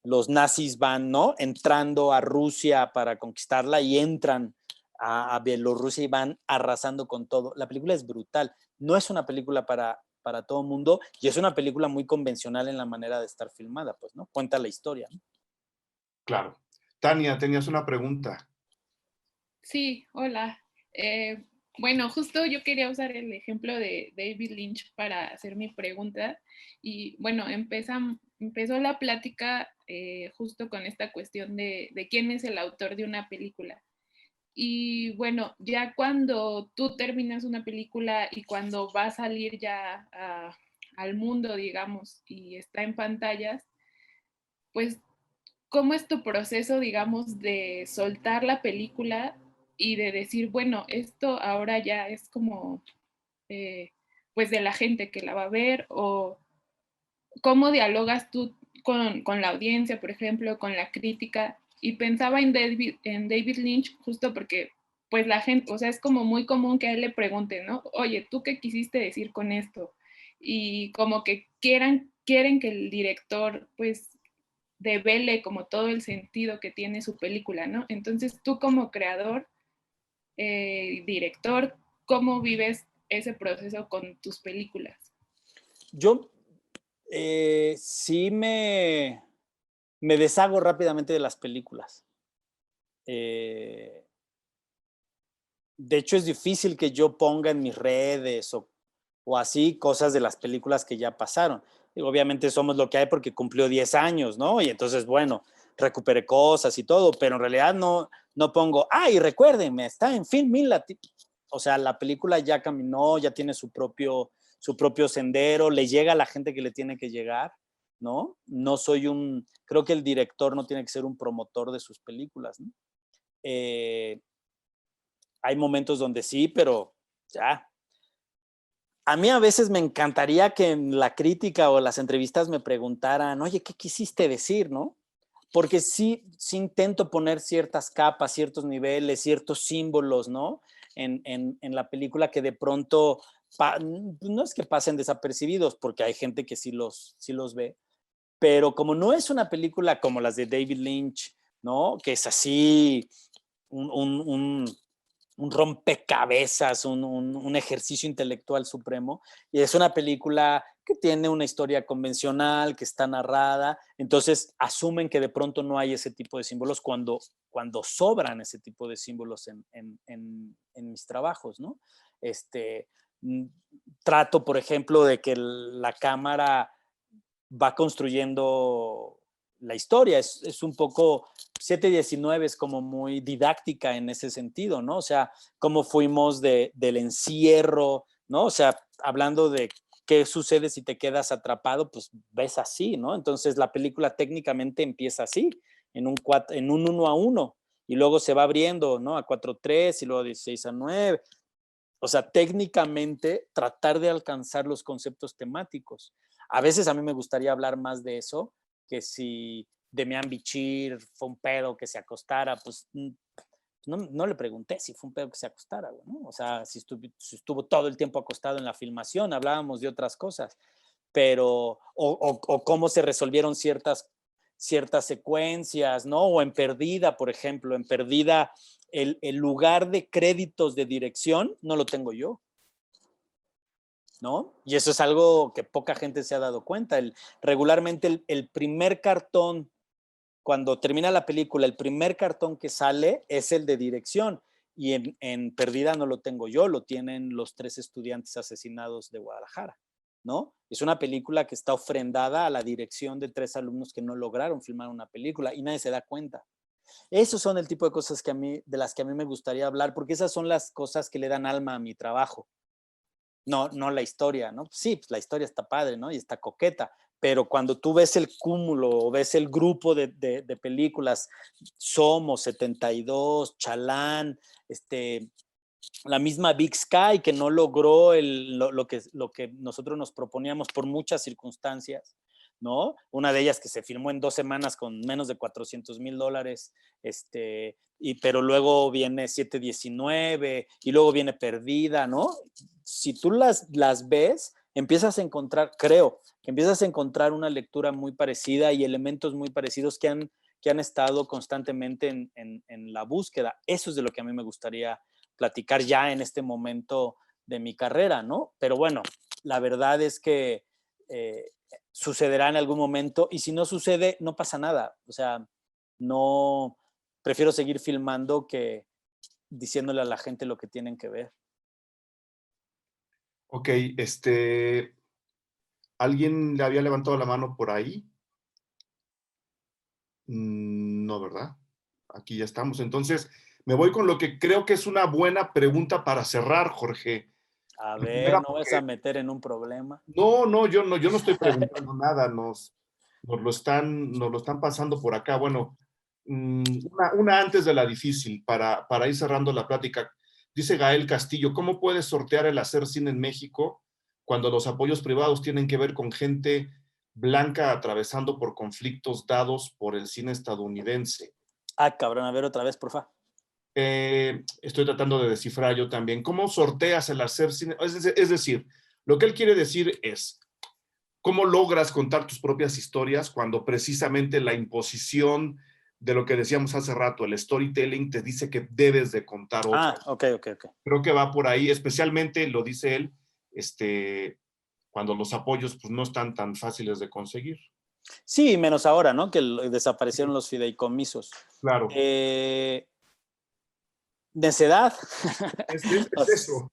los nazis van, ¿no? Entrando a Rusia para conquistarla y entran a Bielorrusia y van arrasando con todo. La película es brutal. No es una película para todo mundo y es una película muy convencional en la manera de estar filmada, pues, ¿no? Cuenta la historia, ¿no? Claro. Tania, tenías una pregunta. Sí, hola. Bueno, justo yo quería usar el ejemplo de David Lynch para hacer mi pregunta. Y bueno, empezó la plática justo con esta cuestión de quién es el autor de una película. Y bueno, ya cuando tú terminas una película y cuando va a salir ya al mundo, digamos, y está en pantallas, pues, ¿cómo es tu proceso, digamos, de soltar la película y de decir, bueno, esto ahora ya es como, pues, de la gente que la va a ver? ¿O cómo dialogas tú con la audiencia, por ejemplo, con la crítica? Y pensaba en David Lynch justo porque, pues, la gente, o sea, es como muy común que a él le pregunten, ¿no? Oye, ¿tú qué quisiste decir con esto? Y como que quieren que el director, pues, devele como todo el sentido que tiene su película, ¿no? Entonces tú como creador, director, ¿cómo vives ese proceso con tus películas? Yo sí me deshago rápidamente de las películas. De hecho, es difícil que yo ponga en mis redes o así cosas de las películas que ya pasaron. Y obviamente somos lo que hay porque cumplió 10 años, ¿no? Y entonces, bueno, recuperé cosas y todo, pero en realidad no pongo, y recuérdenme, está en Filmin Latino. O sea, la película ya caminó, ya tiene su propio sendero, le llega a la gente que le tiene que llegar, ¿no? Creo que el director no tiene que ser un promotor de sus películas, ¿no? Hay momentos donde sí, pero ya. A mí a veces me encantaría que en la crítica o las entrevistas me preguntaran, oye, ¿qué quisiste decir, no? Porque sí intento poner ciertas capas, ciertos niveles, ciertos símbolos, ¿no? en la película que de pronto no es que pasen desapercibidos, porque hay gente que sí los ve, pero como no es una película como las de David Lynch, ¿no? Que es así un rompecabezas, un ejercicio intelectual supremo, y es una película que tiene una historia convencional, que está narrada, entonces asumen que de pronto no hay ese tipo de símbolos cuando sobran ese tipo de símbolos en mis trabajos, ¿no? Trato, por ejemplo, de que la cámara va construyendo la historia, es un poco, 719 es como muy didáctica en ese sentido, ¿no? O sea, cómo fuimos del encierro, ¿no? O sea, hablando de qué sucede si te quedas atrapado, pues ves así, ¿no? Entonces la película técnicamente empieza así, en un 1 a 1, y luego se va abriendo, ¿no? A 4-3 y luego 16-9. O sea, técnicamente tratar de alcanzar los conceptos temáticos. A veces a mí me gustaría hablar más de eso, que si Demián Bichir fue un pedo que se acostara, pues no le pregunté si fue un pedo que se acostara, ¿no? O sea, si estuvo todo el tiempo acostado en la filmación, hablábamos de otras cosas, pero, o cómo se resolvieron ciertas secuencias, ¿no? O en Perdida, por ejemplo, en Perdida, el lugar de créditos de dirección no lo tengo yo, ¿no? Y eso es algo que poca gente se ha dado cuenta. Regularmente el primer cartón, cuando termina la película, el primer cartón que sale es el de dirección, y en Perdida no lo tengo yo, lo tienen los 3 estudiantes asesinados de Guadalajara, ¿no? Es una película que está ofrendada a la dirección de 3 alumnos que no lograron filmar una película y nadie se da cuenta. Esos son el tipo de cosas de las que a mí me gustaría hablar, porque esas son las cosas que le dan alma a mi trabajo. No la historia, ¿no? Sí, pues la historia está padre, ¿no? Y está coqueta, pero cuando tú ves el cúmulo o ves el grupo de películas, Somos, 72, Chalán, la misma Big Sky, que no logró lo que nosotros nos proponíamos por muchas circunstancias, ¿no? Una de ellas que se filmó en 2 semanas con menos de $400,000, pero luego viene 719 y luego viene Perdida, ¿no? Si tú las ves, empiezas a encontrar, creo, que empiezas a encontrar una lectura muy parecida y elementos muy parecidos que han estado constantemente en la búsqueda. Eso es de lo que a mí me gustaría platicar ya en este momento de mi carrera, ¿no? Pero bueno, la verdad es que sucederá en algún momento, y si no sucede, no pasa nada. O sea, no, prefiero seguir filmando que diciéndole a la gente lo que tienen que ver. Ok, ¿alguien le había levantado la mano por ahí? No, ¿verdad? Aquí ya estamos. Entonces, me voy con lo que creo que es una buena pregunta para cerrar, Jorge. A La ver, primera, no vas a meter en un problema. no, yo no estoy preguntando nada, nos lo están pasando por acá. Bueno, una antes de la difícil, para ir cerrando la plática. Dice Gael Castillo, ¿cómo puedes sortear el hacer cine en México cuando los apoyos privados tienen que ver con gente blanca atravesando por conflictos dados por el cine estadounidense? Ah, cabrón, a ver otra vez, porfa. Estoy tratando de descifrar yo también. ¿Cómo sorteas el hacer cine? Es decir, lo que él quiere decir es, ¿cómo logras contar tus propias historias cuando precisamente la imposición de lo que decíamos hace rato, el storytelling, te dice que debes de contar otra? Ok. Creo que va por ahí, especialmente, lo dice él, cuando los apoyos pues, no están tan fáciles de conseguir. Sí, menos ahora, ¿no? Que desaparecieron los fideicomisos. Claro. Necedad. Es eso.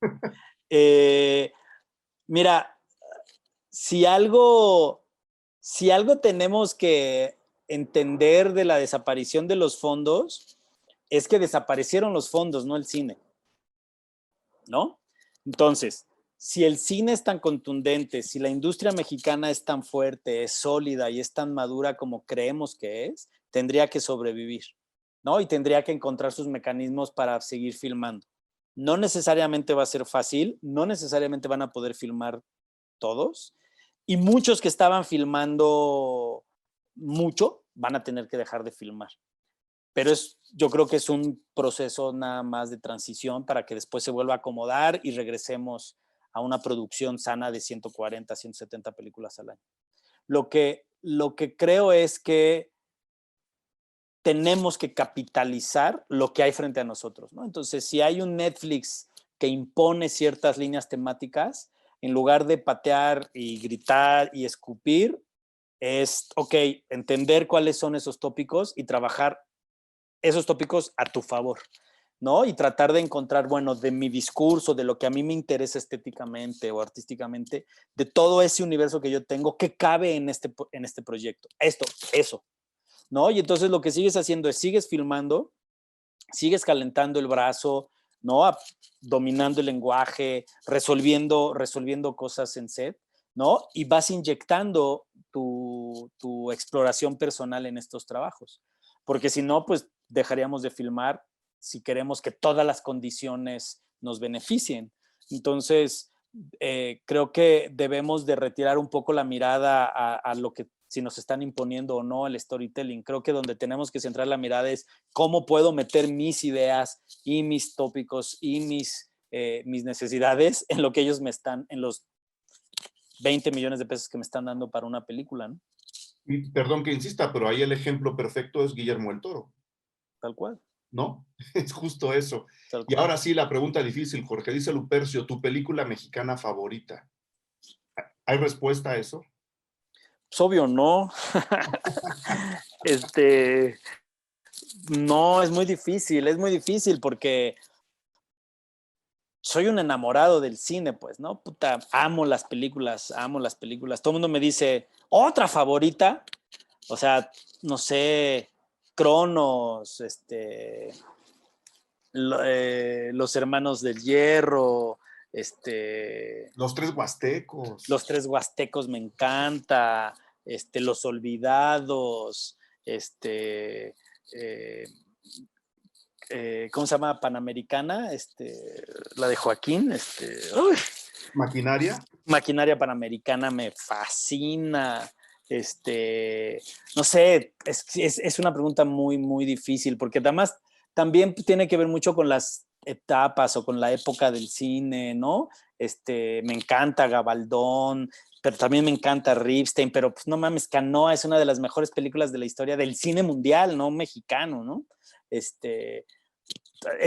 Mira, si algo tenemos que entender de la desaparición de los fondos, es que desaparecieron los fondos, no el cine, ¿no? Entonces, si el cine es tan contundente, si la industria mexicana es tan fuerte, es sólida y es tan madura como creemos que es, tendría que sobrevivir, ¿no? Y tendría que encontrar sus mecanismos para seguir filmando. No necesariamente va a ser fácil, no necesariamente van a poder filmar todos, y muchos que estaban filmando mucho van a tener que dejar de filmar. pero yo creo que es un proceso nada más de transición para que después se vuelva a acomodar y regresemos a una producción sana de 140, 170 películas al año. Lo que creo es que tenemos que capitalizar lo que hay frente a nosotros, ¿no? Entonces, si hay un Netflix que impone ciertas líneas temáticas, en lugar de patear y gritar y escupir, es, ok, entender cuáles son esos tópicos y trabajar esos tópicos a tu favor, ¿no? Y tratar de encontrar, bueno, de mi discurso, de lo que a mí me interesa estéticamente o artísticamente, de todo ese universo que yo tengo, ¿qué cabe en este proyecto? Eso, ¿no? Y entonces lo que sigues haciendo es, sigues filmando, sigues calentando el brazo, ¿no? Dominando el lenguaje, resolviendo cosas en set, ¿no? Y vas inyectando tu exploración personal en estos trabajos. Porque si no, pues dejaríamos de filmar si queremos que todas las condiciones nos beneficien. Entonces, creo que debemos de retirar un poco la mirada a lo que si nos están imponiendo o no el storytelling. Creo que donde tenemos que centrar la mirada es cómo puedo meter mis ideas y mis tópicos y mis necesidades en lo que ellos me están, en los 20 millones de pesos que me están dando para una película, ¿no? Y perdón que insista, pero ahí el ejemplo perfecto es Guillermo del Toro. Tal cual. ¿No? Es justo eso. Tal Y cual. ahora sí, la pregunta difícil, Jorge. Dice Lupercio, ¿tu película mexicana favorita? ¿Hay respuesta a eso? Pues obvio, no. No, es muy difícil porque soy un enamorado del cine, pues, ¿no? Puta, amo las películas. Todo el mundo me dice, ¿otra favorita? O sea, no sé, Cronos, Los Hermanos del Hierro, Los Tres Huastecos. Los Tres Huastecos me encanta, Los Olvidados, ¿cómo se llama? Panamericana, la de Joaquín, uy, ¿Maquinaria? Maquinaria Panamericana me fascina. No sé, es una pregunta muy, muy difícil, porque además también tiene que ver mucho con las etapas o con la época del cine, ¿no? Me encanta Gabaldón, pero también me encanta Ripstein, pero pues no mames, Canoa es una de las mejores películas de la historia del cine mundial, no mexicano, ¿no? Es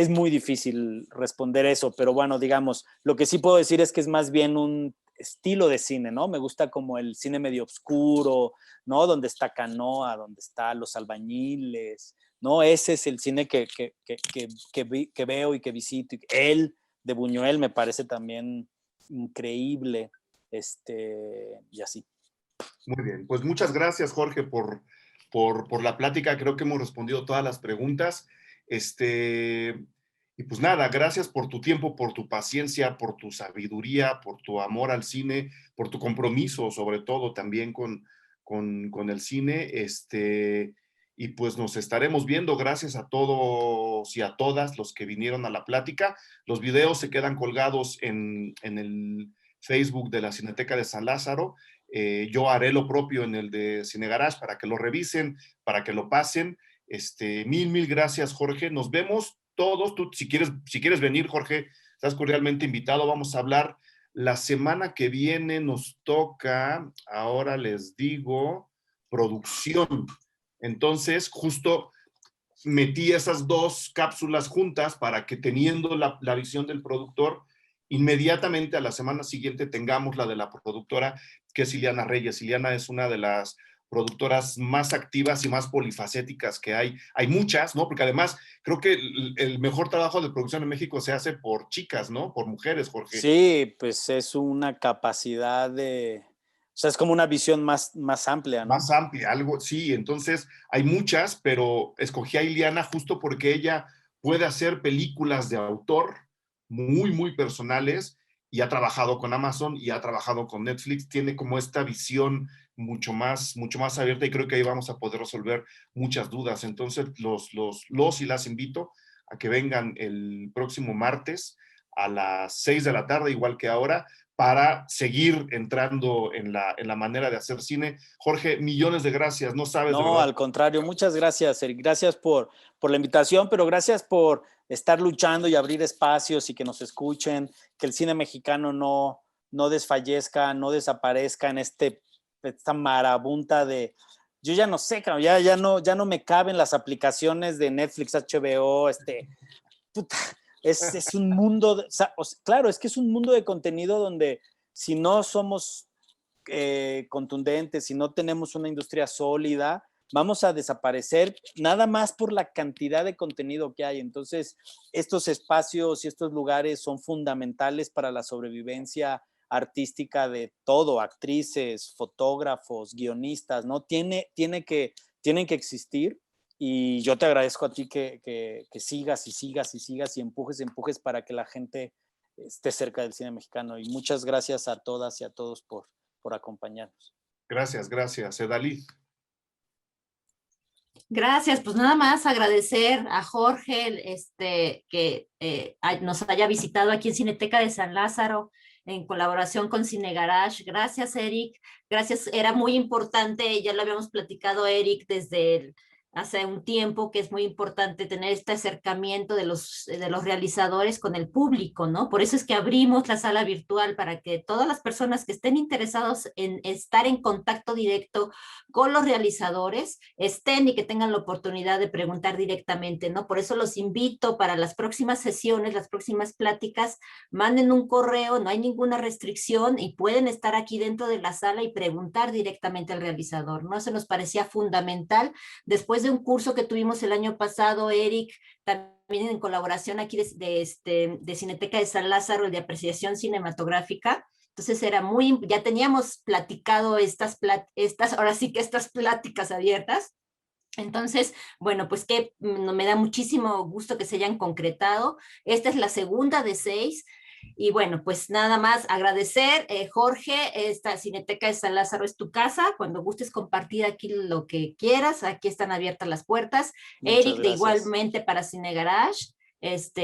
muy difícil responder eso, pero bueno, digamos, lo que sí puedo decir es que es más bien un estilo de cine, ¿no? Me gusta como el cine medio oscuro, ¿no? Donde está Canoa, donde está Los Albañiles, ¿no? Ese es el cine que veo y que visito. Él, de Buñuel, me parece también increíble, y así. Muy bien, pues muchas gracias, Jorge, por la plática. Creo que hemos respondido todas las preguntas. Y pues nada, gracias por tu tiempo, por tu paciencia, por tu sabiduría, por tu amor al cine, por tu compromiso, sobre todo también con el cine. Y pues nos estaremos viendo. Gracias a todos y a todas los que vinieron a la plática. Los videos se quedan colgados en el Facebook de la Cineteca de San Lázaro. Yo haré lo propio en el de Cine Garage para que lo revisen, para que lo pasen. Mil gracias, Jorge. Nos vemos todos. Tú, si quieres venir, Jorge, estás cordialmente invitado. Vamos a hablar la semana que viene. Nos toca, ahora les digo, producción. Entonces, justo metí esas dos cápsulas juntas para que, teniendo la visión del productor, inmediatamente a la semana siguiente tengamos la de la productora, que es Ileana Reyes. Ileana es una de las productoras más activas y más polifacéticas que hay. Hay muchas, ¿no? Porque además creo que el mejor trabajo de producción en México se hace por chicas, ¿no? Por mujeres, Jorge. Sí, pues es una capacidad de... O sea, es como una visión más amplia, ¿no? Más amplia, algo, sí. Entonces, hay muchas, pero escogí a Ileana justo porque ella puede hacer películas de autor muy personales, y ha trabajado con Amazon y ha trabajado con Netflix. Tiene como esta visión mucho más abierta, y creo que ahí vamos a poder resolver muchas dudas. Entonces, los y las invito a que vengan el próximo martes a las 6 de la tarde, igual que ahora, para seguir entrando en la manera de hacer cine. Jorge, millones de gracias, no sabes de No, verdad. al contrario, muchas gracias, Eric. Gracias por la invitación, pero gracias por estar luchando y abrir espacios y que nos escuchen, que el cine mexicano no desfallezca, no desaparezca en esta marabunta de... Yo ya no sé, ya no me caben las aplicaciones de Netflix, HBO, puta, es un mundo, claro, es que es un mundo de contenido donde si no somos contundentes, si no tenemos una industria sólida, vamos a desaparecer nada más por la cantidad de contenido que hay. Entonces, estos espacios y estos lugares son fundamentales para la sobrevivencia artística de todo, actrices, fotógrafos, guionistas, ¿no? Tienen que existir. Y yo te agradezco a ti que sigas y sigas y sigas y empujes para que la gente esté cerca del cine mexicano. Y muchas gracias a todas y a todos por acompañarnos. Gracias, Edalí. Gracias, pues nada más agradecer a Jorge que nos haya visitado aquí en Cineteca de San Lázaro en colaboración con Cine Garage. Gracias, Eric. Gracias, era muy importante, ya lo habíamos platicado, Eric, desde hace un tiempo, que es muy importante tener este acercamiento de los realizadores con el público, ¿no? Por eso es que abrimos la sala virtual para que todas las personas que estén interesados en estar en contacto directo con los realizadores estén y que tengan la oportunidad de preguntar directamente, ¿no? Por eso los invito para las próximas sesiones, las próximas pláticas, manden un correo, no hay ninguna restricción y pueden estar aquí dentro de la sala y preguntar directamente al realizador, ¿no? Eso nos parecía fundamental. Después de un curso que tuvimos el año pasado, Eric, también en colaboración aquí de Cineteca de San Lázaro, el de apreciación cinematográfica. Entonces ya teníamos platicado ahora sí que estas pláticas abiertas. Entonces, bueno, pues que me da muchísimo gusto que se hayan concretado. Esta es la segunda de 6. Y bueno, pues nada más agradecer, Jorge, esta Cineteca de San Lázaro es tu casa, cuando gustes compartir aquí lo que quieras, aquí están abiertas las puertas. Muchas Eric, de igualmente para Cine Garage,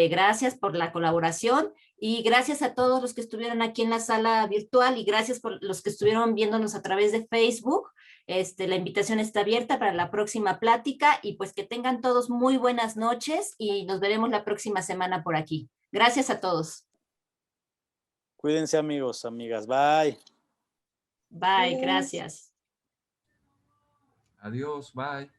gracias por la colaboración y gracias a todos los que estuvieron aquí en la sala virtual y gracias por los que estuvieron viéndonos a través de Facebook. La invitación está abierta para la próxima plática y pues que tengan todos muy buenas noches y nos veremos la próxima semana por aquí. Gracias a todos. Cuídense, amigos, amigas. Bye. Bye, gracias. Adiós, bye.